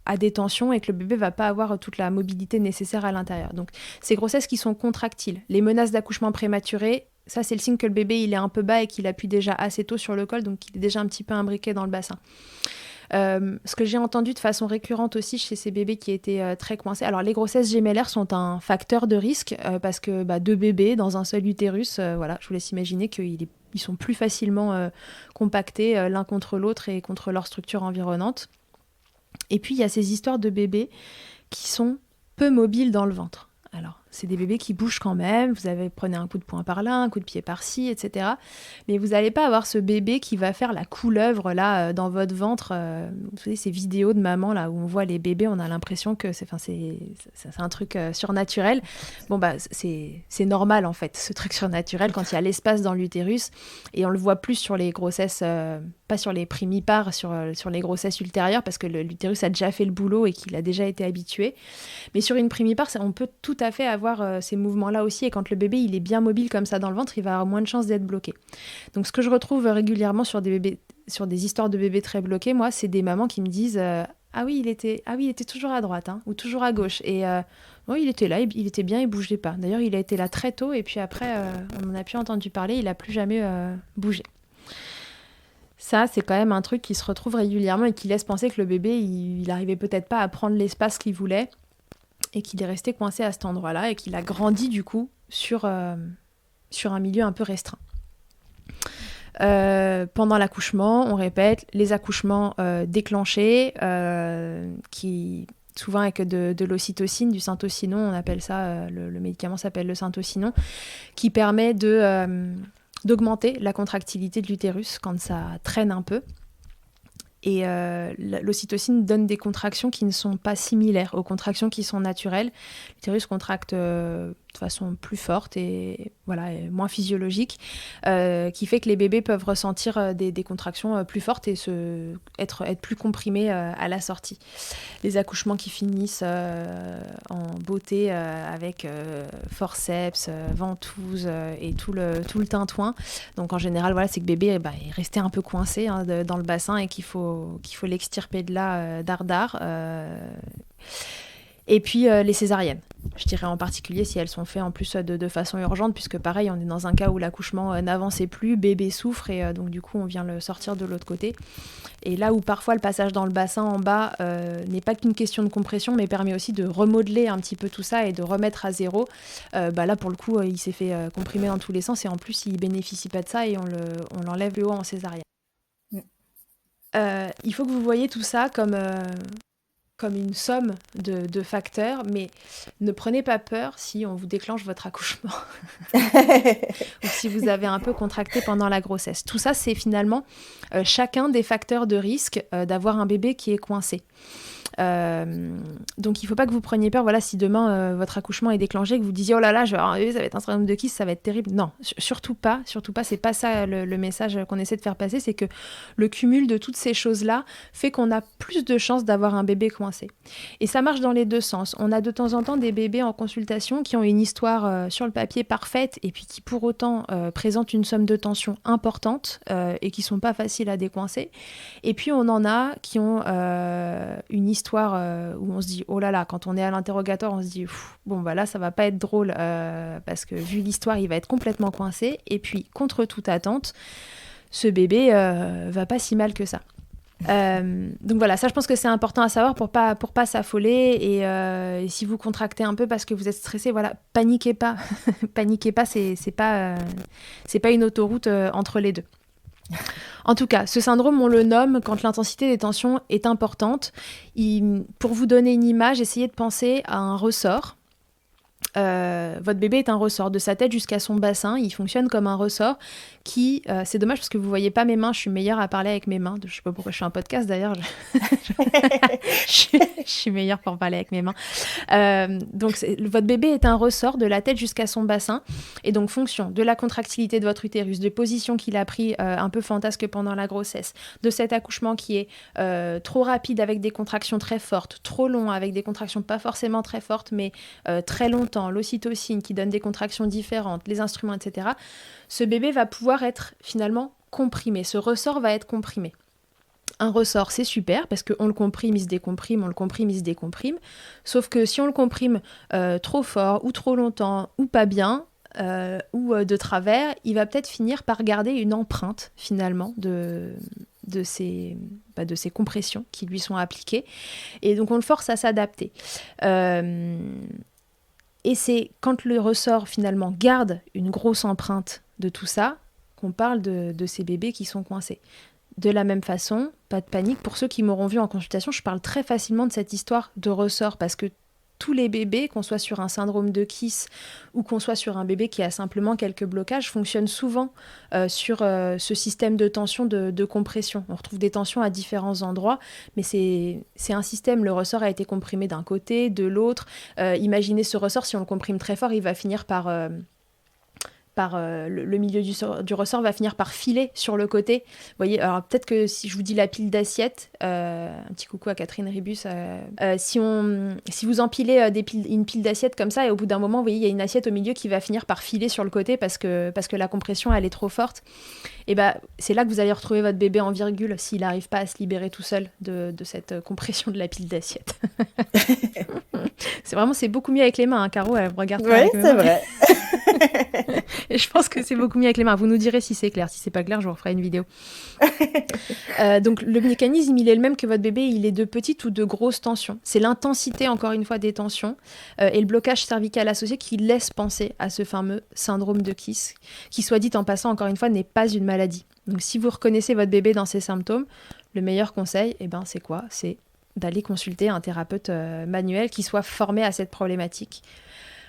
à des tensions et que le bébé va pas avoir toute la mobilité nécessaire à l'intérieur. Donc, ces grossesses qui sont contractiles, les menaces d'accouchement prématuré, ça, c'est le signe que le bébé, il est un peu bas et qu'il appuie déjà assez tôt sur le col, donc il est déjà un petit peu imbriqué dans le bassin. Ce que j'ai entendu de façon récurrente aussi chez ces bébés qui étaient très coincés. Alors, les grossesses gémellaires sont un facteur de risque parce que 2 bébés dans un seul utérus, voilà, je vous laisse imaginer qu'ils sont plus facilement compactés l'un contre l'autre et contre leur structure environnante. Et puis, il y a ces histoires de bébés qui sont peu mobiles dans le ventre. Alors, c'est des bébés qui bougent quand même. Prenez un coup de poing par là, un coup de pied par-ci, etc. Mais vous n'allez pas avoir ce bébé qui va faire la couleuvre là dans votre ventre. Vous savez, ces vidéos de maman là où on voit les bébés, on a l'impression que c'est un truc surnaturel. Bon, c'est normal en fait, ce truc surnaturel quand il y a l'espace dans l'utérus. Et on le voit plus sur les grossesses... pas sur les primipares, sur les grossesses ultérieures, parce que l'utérus a déjà fait le boulot et qu'il a déjà été habitué. Mais sur une primipare, on peut tout à fait avoir ces mouvements-là aussi, et quand le bébé il est bien mobile comme ça dans le ventre, il va avoir moins de chances d'être bloqué. Donc ce que je retrouve régulièrement sur des histoires de bébés très bloqués, moi, c'est des mamans qui me disent ah oui, il était toujours à droite, hein, ou toujours à gauche. Et oui, il était là, il était bien, il bougeait pas. D'ailleurs, il a été là très tôt, et puis après, on n'en a plus entendu parler, il a plus jamais bougé. Ça, c'est quand même un truc qui se retrouve régulièrement et qui laisse penser que le bébé, il arrivait peut-être pas à prendre l'espace qu'il voulait et qu'il est resté coincé à cet endroit-là et qu'il a grandi du coup sur un milieu un peu restreint. Pendant l'accouchement, on répète, les accouchements déclenchés qui... souvent avec de l'ocytocine, du syntocinon, on appelle ça, le médicament s'appelle le syntocinon, qui permet d'augmenter la contractilité de l'utérus quand ça traîne un peu. Et l'ocytocine donne des contractions qui ne sont pas similaires aux contractions qui sont naturelles. L'utérus contracte de façon plus forte et moins physiologique, qui fait que les bébés peuvent ressentir des contractions plus fortes et être plus comprimés à la sortie. Les accouchements qui finissent en beauté avec forceps, ventouse et tout le tintouin. Donc en général, c'est que bébé est resté un peu coincé dans le bassin et qu'il faut l'extirper de là dardard. Et puis les césariennes, je dirais en particulier si elles sont faites en plus de façon urgente, puisque pareil, on est dans un cas où l'accouchement n'avançait plus, bébé souffre et donc du coup on vient le sortir de l'autre côté. Et là où parfois le passage dans le bassin en bas n'est pas qu'une question de compression, mais permet aussi de remodeler un petit peu tout ça et de remettre à zéro, là pour le coup il s'est fait comprimer dans tous les sens et en plus il bénéficie pas de ça et on l'enlève le haut en césarienne. Il faut que vous voyez tout ça comme comme une somme de facteurs, mais ne prenez pas peur si on vous déclenche votre accouchement ou si vous avez un peu contracté pendant la grossesse. Tout ça, c'est finalement chacun des facteurs de risque d'avoir un bébé qui est coincé. Donc il ne faut pas que vous preniez peur, voilà, si demain votre accouchement est déclenché, que vous disiez oh là là, je vais avoir un bébé, ça va être un syndrome de Kiss, ça va être terrible. Non, surtout pas, c'est pas ça le message qu'on essaie de faire passer, c'est que le cumul de toutes ces choses-là fait qu'on a plus de chances d'avoir un bébé coincé. Et ça marche dans les deux sens. On a de temps en temps des bébés en consultation qui ont une histoire sur le papier parfaite et puis qui pour autant présentent une somme de tension importante et qui sont pas faciles à décoincer. Et puis on en a qui ont une histoire où on se dit oh là là, quand on est à l'interrogatoire on se dit bon bah là ça va pas être drôle parce que vu l'histoire il va être complètement coincé, et puis contre toute attente ce bébé va pas si mal que ça. Donc voilà, ça je pense que c'est important à savoir pour pas s'affoler, et si vous contractez un peu parce que vous êtes stressé, voilà, paniquez pas. Paniquez pas, c'est pas une autoroute entre les deux. En tout cas, ce syndrome, on le nomme quand l'intensité des tensions est importante. Pour vous donner une image, essayez de penser à un ressort. Votre bébé est un ressort de sa tête jusqu'à son bassin. Il fonctionne comme un ressort qui... c'est dommage parce que vous ne voyez pas mes mains. Je suis meilleure à parler avec mes mains. Je ne sais pas pourquoi je fais un podcast d'ailleurs. Je suis meilleure pour parler avec mes mains. Donc, votre bébé est un ressort de la tête jusqu'à son bassin. Et donc, fonction de la contractilité de votre utérus, de position qu'il a pris un peu fantasque pendant la grossesse, de cet accouchement qui est trop rapide avec des contractions très fortes, trop long avec des contractions pas forcément très fortes, mais très longtemps, l'ocytocine qui donne des contractions différentes, les instruments, etc. Ce bébé va pouvoir être finalement comprimé. Ce ressort va être comprimé. Un ressort, c'est super parce qu'on le comprime, il se décomprime, on le comprime, il se décomprime. Sauf que si on le comprime trop fort ou trop longtemps ou pas bien ou de travers, il va peut-être finir par garder une empreinte finalement de ces compressions qui lui sont appliquées. Et donc on le force à s'adapter. Et c'est quand le ressort finalement garde une grosse empreinte de tout ça qu'on parle de ces bébés qui sont coincés. De la même façon, pas de panique. Pour ceux qui m'auront vu en consultation, je parle très facilement de cette histoire de ressort parce que tous les bébés, qu'on soit sur un syndrome de Kiss ou qu'on soit sur un bébé qui a simplement quelques blocages, fonctionnent souvent sur ce système de tension de compression. On retrouve des tensions à différents endroits, mais c'est un système. Le ressort a été comprimé d'un côté, de l'autre. Imaginez ce ressort, si on le comprime très fort, il va finir par le milieu du ressort va finir par filer sur le côté. Vous voyez, alors peut-être que si je vous dis la pile d'assiettes, un petit coucou à Catherine Ribus, si vous empilez une pile d'assiettes comme ça, et au bout d'un moment, vous voyez, il y a une assiette au milieu qui va finir par filer sur le côté parce que la compression, elle est trop forte. Et c'est là que vous allez retrouver votre bébé en virgule s'il n'arrive pas à se libérer tout seul de cette compression de la pile d'assiettes. C'est beaucoup mieux avec les mains, hein, Caro, elle regarde. Oui, c'est vrai. Et je pense que c'est beaucoup mieux avec les mains. Vous nous direz si c'est clair. Si c'est pas clair, je vous referai une vidéo. Donc le mécanisme, il est le même que votre bébé. Il est de petites ou de grosses tensions. C'est l'intensité, encore une fois, des tensions et le blocage cervical associé qui laisse penser à ce fameux syndrome de Kiss, qui, soit dit en passant, encore une fois, n'est pas une maladie. Donc si vous reconnaissez votre bébé dans ces symptômes, le meilleur conseil, c'est quoi ? C'est d'aller consulter un thérapeute manuel qui soit formé à cette problématique.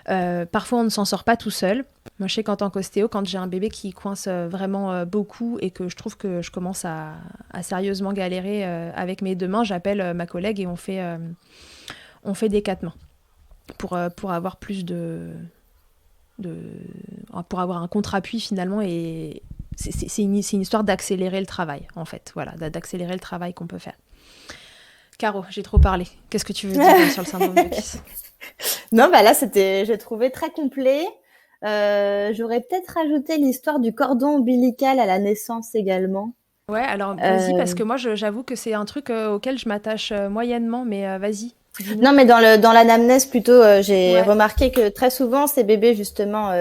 Parfois, on ne s'en sort pas tout seul. Moi, je sais qu'en tant qu'ostéo, quand j'ai un bébé qui coince vraiment beaucoup et que je trouve que je commence à sérieusement galérer avec mes deux mains, j'appelle ma collègue et on fait des 4 mains pour avoir plus pour avoir un contre-appui finalement. Et c'est une histoire d'accélérer le travail, en fait. Voilà, d'accélérer le travail qu'on peut faire. Caro, j'ai trop parlé. Qu'est-ce que tu veux dire sur le syndrome de Kiss ? Non, là, j'ai trouvé très complet. J'aurais peut-être rajouté l'histoire du cordon ombilical à la naissance également. Ouais, alors vas-y, parce que moi, j'avoue que c'est un truc auquel je m'attache moyennement, mais vas-y. Non, mais dans l'anamnèse plutôt, j'ai remarqué que très souvent, ces bébés justement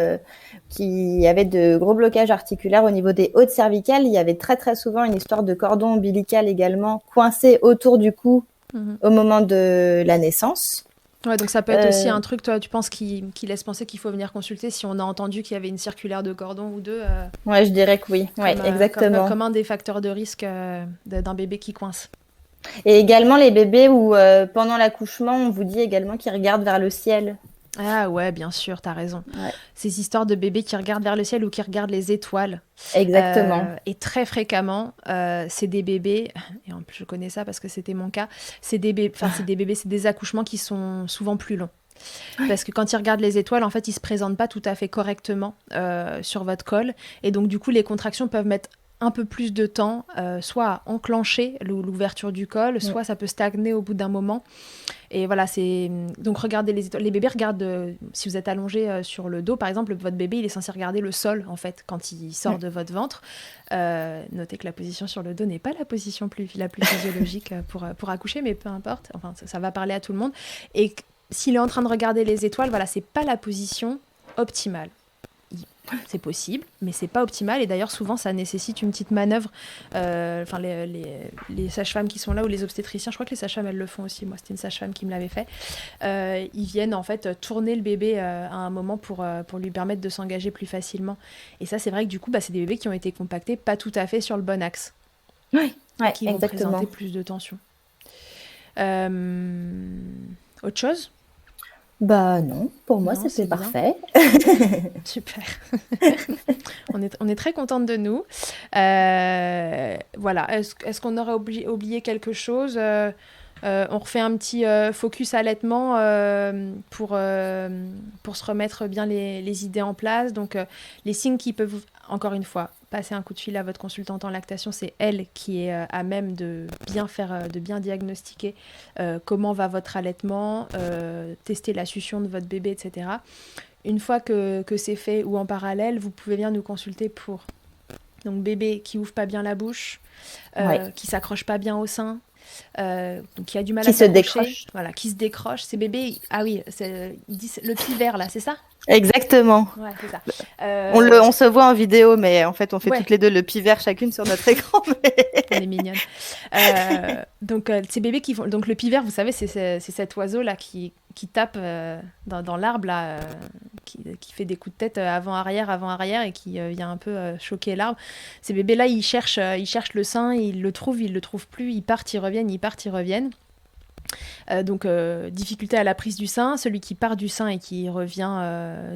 qui avaient de gros blocages articulaires au niveau des hautes cervicales, il y avait très très souvent une histoire de cordon ombilical également coincé autour du cou au moment de la naissance. Ouais, donc ça peut être aussi un truc, toi, tu penses, qui laisse penser qu'il faut venir consulter si on a entendu qu'il y avait une circulaire de cordon ou deux. Ouais, je dirais que oui. Ouais, exactement. Comme un des facteurs de risque d'un bébé qui coince. Et également les bébés où pendant l'accouchement, on vous dit également qu'ils regardent vers le ciel. Ah ouais, bien sûr, t'as raison. Ouais, Ces histoires de bébés qui regardent vers le ciel ou qui regardent les étoiles. exactement. Et très fréquemment, c'est des bébés, et en plus je connais ça parce que c'était mon cas, c'est des accouchements qui sont souvent plus longs. Parce que quand ils regardent les étoiles, en fait, ils se présentent pas tout à fait correctement sur votre col. Et donc, du coup, les contractions peuvent mettre un peu plus de temps, soit à enclencher l'ouverture du col, soit ça peut stagner au bout d'un moment. Et voilà, c'est... Donc, regardez les étoiles. Les bébés regardent... si vous êtes allongé sur le dos, par exemple, votre bébé, il est censé regarder le sol, en fait, quand il sort de votre ventre. Notez que la position sur le dos n'est pas la position la plus physiologique pour accoucher, mais peu importe. Enfin, ça va parler à tout le monde. Et s'il est en train de regarder les étoiles, voilà, c'est pas la position optimale. C'est possible, mais c'est pas optimal. Et d'ailleurs, souvent, ça nécessite une petite manœuvre. Enfin, les sages-femmes qui sont là ou les obstétriciens, je crois que les sages-femmes, elles le font aussi. Moi, c'était une sage-femme qui me l'avait fait. Ils viennent en fait tourner le bébé à un moment pour lui permettre de s'engager plus facilement. Et ça, c'est vrai que du coup, c'est des bébés qui ont été compactés pas tout à fait sur le bon axe. Oui, ouais, qui vont exactement. présenter plus de tension. Autre chose ? Bah non, pour moi, Non, c'était c'est bien. parfait. Super. on est très contente de nous. Voilà. Est-ce qu'on aurait oublié quelque chose ? On refait un petit focus allaitement pour se remettre bien les idées en place. Donc, les signes qui peuvent, encore une fois, passer un coup de fil à votre consultante en lactation, c'est elle qui est à même de bien diagnostiquer comment va votre allaitement, tester la succion de votre bébé, etc. Une fois que c'est fait ou en parallèle, vous pouvez bien nous consulter pour donc bébé qui ouvre pas bien la bouche, qui s'accroche pas bien au sein, donc qui a du mal à s'accrocher, voilà, qui se décroche. Ces bébés, ils disent le pivert là, c'est ça ? Exactement. Ouais, c'est ça. On se voit en vidéo, mais en fait, on fait toutes les deux le pivert chacune sur notre écran. On est mignonne. Donc, ces bébés qui font... Donc, le pivert, vous savez, c'est cet oiseau là qui tape dans l'arbre là, qui fait des coups de tête avant-arrière et qui vient un peu choquer l'arbre. Ces bébés là, ils cherchent le sein, ils le trouvent plus, ils partent, ils reviennent. Donc difficulté à la prise du sein, celui qui part du sein et qui revient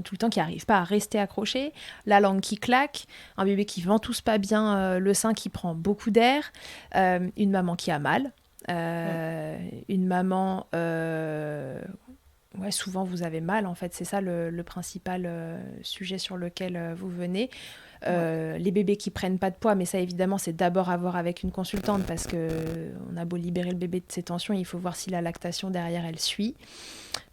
tout le temps, qui n'arrive pas à rester accroché, la langue qui claque, un bébé qui ventouse pas bien le sein, qui prend beaucoup d'air, une maman qui a mal, une maman... souvent vous avez mal en fait, c'est ça le principal sujet sur lequel vous venez. Les bébés qui prennent pas de poids, mais ça évidemment c'est d'abord à voir avec une consultante parce que on a beau libérer le bébé de ses tensions, il faut voir si la lactation derrière elle suit.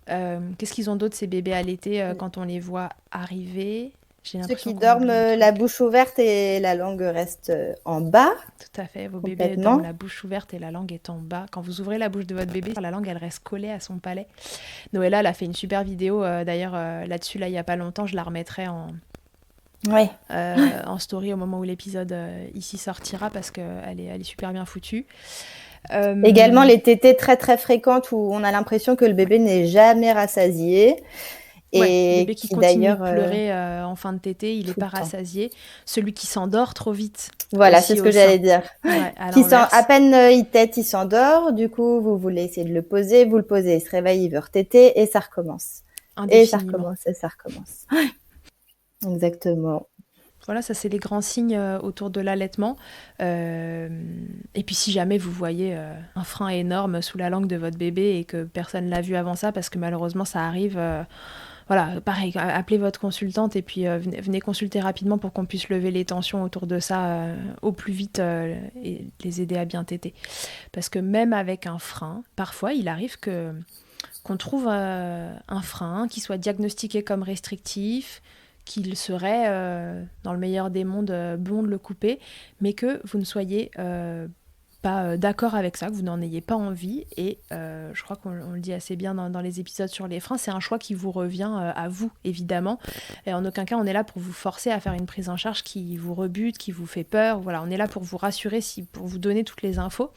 Qu'est-ce qu'ils ont d'autre ces bébés allaités quand on les voit arriver? Ceux qui dorment la bouche ouverte et la langue reste en bas. Tout à fait, vos bébés dorment la bouche ouverte et la langue est en bas. Quand vous ouvrez la bouche de votre bébé, la langue elle reste collée à son palais. Noëlla elle a fait une super vidéo d'ailleurs là-dessus là il y a pas longtemps, je la remettrai en story au moment où l'épisode ici sortira parce qu'elle est super bien foutue. Également les tétées très très fréquentes où on a l'impression que le bébé n'est jamais rassasié. Et le bébé qui continue de pleurer en fin de tétée, il n'est pas rassasié. Celui qui s'endort trop vite. Voilà, c'est ce que j'allais dire. À peine il tète, il s'endort. Du coup, vous voulez essayer de le poser. Vous le posez, il se réveille, il veut retéter et ça recommence. Et ça recommence. Exactement. Voilà, ça c'est les grands signes autour de l'allaitement. Et puis si jamais vous voyez un frein énorme sous la langue de votre bébé et que personne l'a vu avant ça, parce que malheureusement ça arrive... Voilà, pareil, appelez votre consultante et puis venez consulter rapidement pour qu'on puisse lever les tensions autour de ça au plus vite et les aider à bien téter. Parce que même avec un frein, parfois il arrive qu'on trouve un frein qui soit diagnostiqué comme restrictif, qu'il serait, dans le meilleur des mondes, bon de le couper, mais que vous ne soyez pas d'accord avec ça, que vous n'en ayez pas envie. Et je crois qu'on le dit assez bien dans les épisodes sur les freins, c'est un choix qui vous revient à vous, évidemment. Et en aucun cas, on est là pour vous forcer à faire une prise en charge qui vous rebute, qui vous fait peur. Voilà, on est là pour vous rassurer, pour vous donner toutes les infos.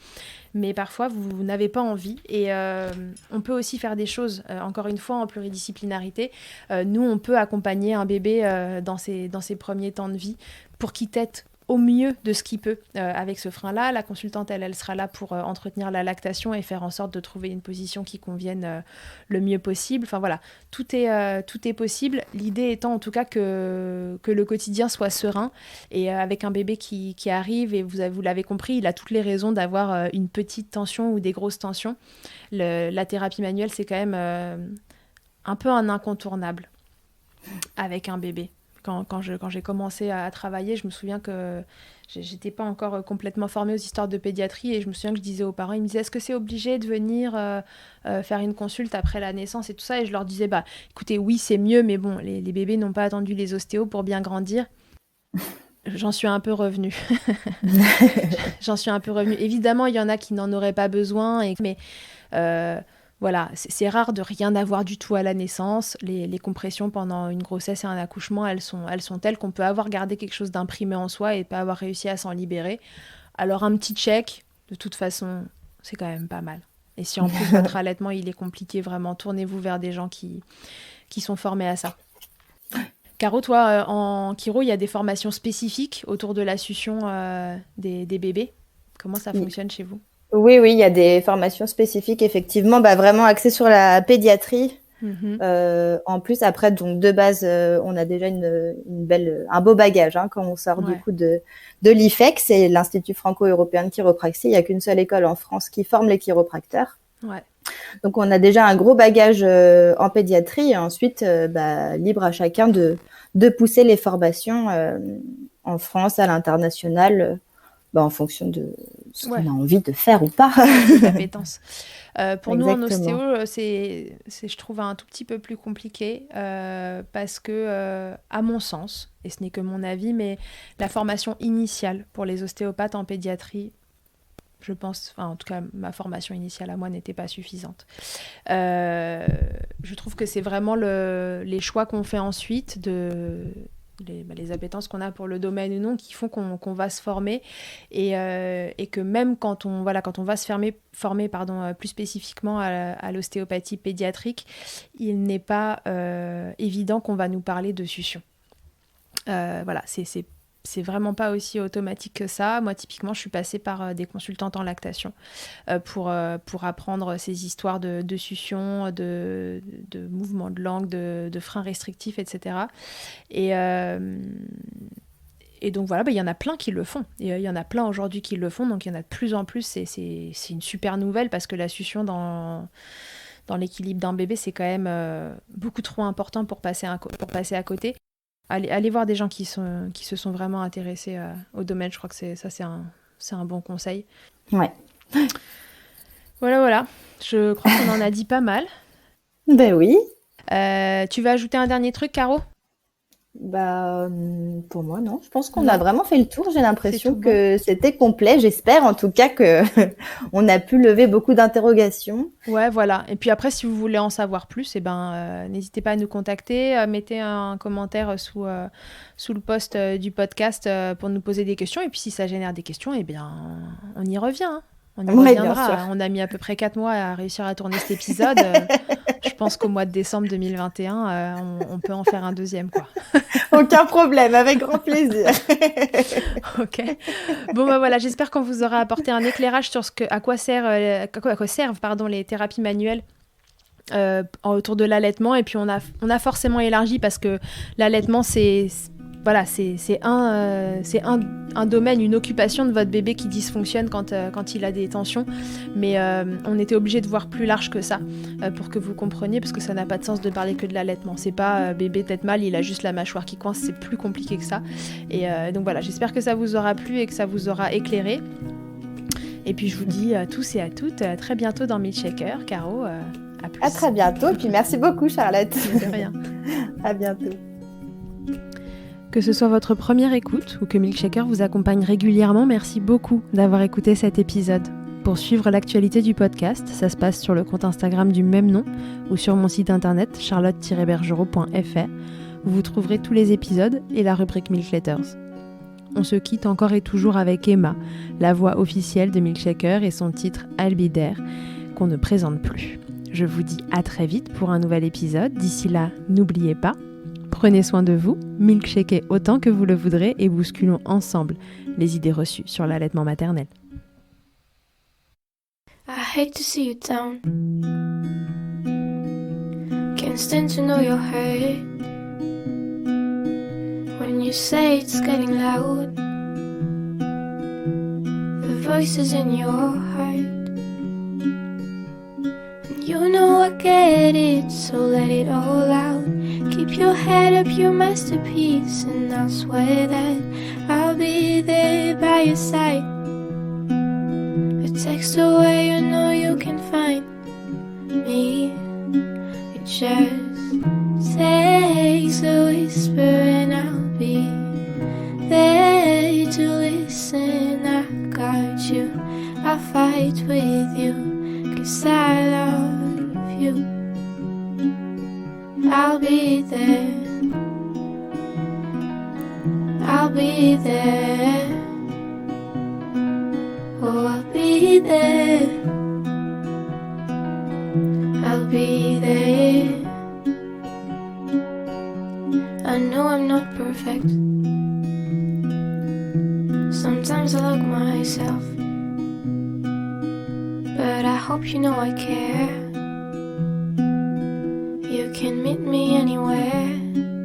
Mais parfois, vous n'avez pas envie. Et on peut aussi faire des choses, encore une fois, en pluridisciplinarité. Nous, on peut accompagner un bébé dans ses premiers temps de vie pour qu'il tète au mieux de ce qu'il peut avec ce frein-là. La consultante, elle sera là pour entretenir la lactation et faire en sorte de trouver une position qui convienne le mieux possible. Enfin voilà, tout est possible. L'idée étant en tout cas que le quotidien soit serein. Et avec un bébé qui arrive, et vous l'avez compris, il a toutes les raisons d'avoir une petite tension ou des grosses tensions. La thérapie manuelle, c'est quand même un peu un incontournable avec un bébé. Quand j'ai commencé à travailler, je me souviens que j'étais pas encore complètement formée aux histoires de pédiatrie, et je me souviens que je disais aux parents, ils me disaient, est-ce que c'est obligé de venir faire une consulte après la naissance et tout ça, et je leur disais, écoutez, oui, c'est mieux, mais bon, les bébés n'ont pas attendu les ostéos pour bien grandir. J'en suis un peu revenue. Évidemment, il y en a qui n'en auraient pas besoin, mais voilà, c'est rare de rien avoir du tout à la naissance. Les compressions pendant une grossesse et un accouchement, elles sont telles qu'on peut avoir gardé quelque chose d'imprimé en soi et pas avoir réussi à s'en libérer. Alors un petit check, de toute façon, c'est quand même pas mal. Et si en plus votre allaitement il est compliqué, vraiment, tournez-vous vers des gens qui sont formés à ça. Caro, toi, en chiro, il y a des formations spécifiques autour de la succion des bébés. Comment ça fonctionne chez vous ? Oui, il y a des formations spécifiques, effectivement, vraiment axées sur la pédiatrie. En plus, après, donc de base, on a déjà un beau bagage quand on sort du coup de l'IFEC, c'est l'Institut franco-européen de chiropraxie. Il n'y a qu'une seule école en France qui forme les chiropracteurs. Ouais. Donc, on a déjà un gros bagage en pédiatrie, et ensuite, libre à chacun de pousser les formations en France, à l'international, en fonction de ce qu'on a envie de faire ou pas. L'appétence. Pour nous, en ostéo, c'est, je trouve, un tout petit peu plus compliqué parce que, à mon sens, et ce n'est que mon avis, mais la formation initiale pour les ostéopathes en pédiatrie, je pense, en tout cas, ma formation initiale à moi n'était pas suffisante. Je trouve que c'est vraiment les choix qu'on fait ensuite les appétences qu'on a pour le domaine ou non qui font qu'on va se former et que même quand on va se former plus spécifiquement à l'ostéopathie pédiatrique, il n'est pas évident qu'on va nous parler de succion. C'est vraiment pas aussi automatique que ça. Moi, typiquement, je suis passée par des consultantes en lactation pour apprendre ces histoires de succion, de mouvements de langue, de freins restrictifs, etc. Et donc voilà, il y en a plein qui le font. Et il y en a plein aujourd'hui qui le font, donc il y en a de plus en plus. C'est une super nouvelle parce que la succion dans l'équilibre d'un bébé, c'est quand même beaucoup trop important pour passer à côté. Allez voir des gens qui se sont vraiment intéressés au domaine. Je crois que c'est un bon conseil. Ouais. Voilà. Je crois qu'on en a dit pas mal. Ben oui. Tu vas ajouter un dernier truc, Caro ? Pour moi, non. Je pense qu'on a vraiment fait le tour. J'ai l'impression que c'était complet. J'espère, en tout cas, que on a pu lever beaucoup d'interrogations. Ouais, voilà. Et puis après, si vous voulez en savoir plus, n'hésitez pas à nous contacter. Mettez un commentaire sous le post du podcast pour nous poser des questions. Et puis, si ça génère des questions, on y revient. On y reviendra. On a mis à peu près 4 mois à réussir à tourner cet épisode. Je pense qu'au mois de décembre 2021, on peut en faire un deuxième, quoi. Aucun problème, avec grand plaisir. Ok. Bon, voilà, j'espère qu'on vous aura apporté un éclairage sur à quoi servent les thérapies manuelles autour de l'allaitement. Et puis, on a forcément élargi parce que l'allaitement, c'est un domaine, une occupation de votre bébé qui dysfonctionne quand il a des tensions. Mais on était obligé de voir plus large que ça pour que vous compreniez, parce que ça n'a pas de sens de parler que de l'allaitement. C'est pas bébé tête mal, il a juste la mâchoire qui coince, c'est plus compliqué que ça. Et donc voilà, j'espère que ça vous aura plu et que ça vous aura éclairé. Et puis je vous dis à tous et à toutes, à très bientôt dans Milkshaker. Caro, à plus. À très bientôt, et puis merci beaucoup Charlotte. De rien. À bientôt. Que ce soit votre première écoute ou que Milkshaker vous accompagne régulièrement, merci beaucoup d'avoir écouté cet épisode. Pour suivre l'actualité du podcast, ça se passe sur le compte Instagram du même nom ou sur mon site internet charlotte-bergerot.fr où vous trouverez tous les épisodes et la rubrique Milk Letters. On se quitte encore et toujours avec Emma, la voix officielle de Milkshaker et son titre I'll Be There, qu'on ne présente plus. Je vous dis à très vite pour un nouvel épisode. D'ici là, n'oubliez pas, Prenez soin de vous, milkshakez autant que vous le voudrez et bousculons ensemble les idées reçues sur l'allaitement maternel. I hate to see you down. Can't stand to know you're hurt. When you say it's getting loud, the voices in your heart. And you know I get it, so let it all out. Keep your head up, your masterpiece, and I'll swear that I'll be there by your side. A text away, you know you can find me. It just takes a whisper and I'll be there to listen. I got you, I'll fight with you, 'cause I love you. I'll be there, I'll be there, oh I'll be there, I'll be there. I know I'm not perfect, sometimes I look myself, but I hope you know I care. You can meet me anywhere, and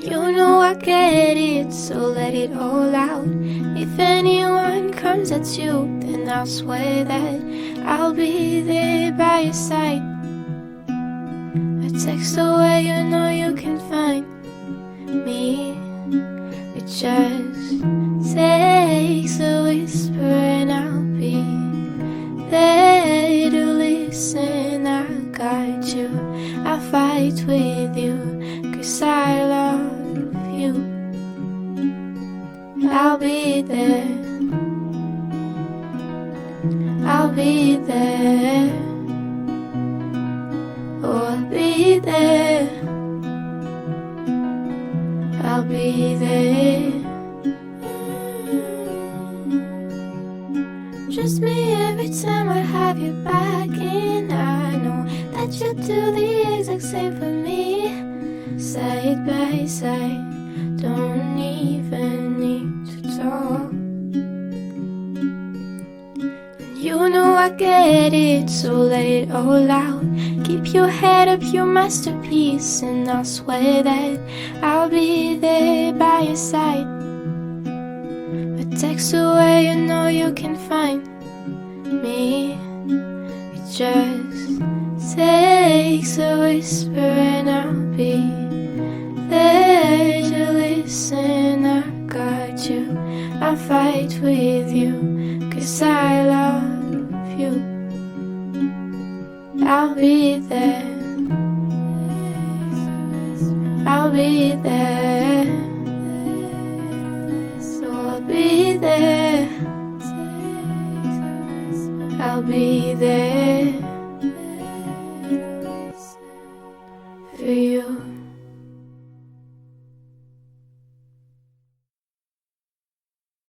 you know I get it, so let it all out. If anyone comes at you, then I'll swear that I'll be there by your side. A text away, you know you can find me. It just takes a whisper and I'll be there to listen. I got you, I'll fight with you, 'cause I love you. I'll be there, I'll be there, oh I'll be there, I'll be there. Just me every time I have you back, and I know that you do the exact same for me. Side by side, don't even need to talk. You know I get it, so let it all out. Keep your head up, your masterpiece, and I'll swear that I'll be there by your side. A text away, you know you can find me. It just takes a whisper and I'll be there to listen. I got you, I'll fight with you, 'cause I love you. I'll be there, I'll be there, so I'll be there, I'll be there.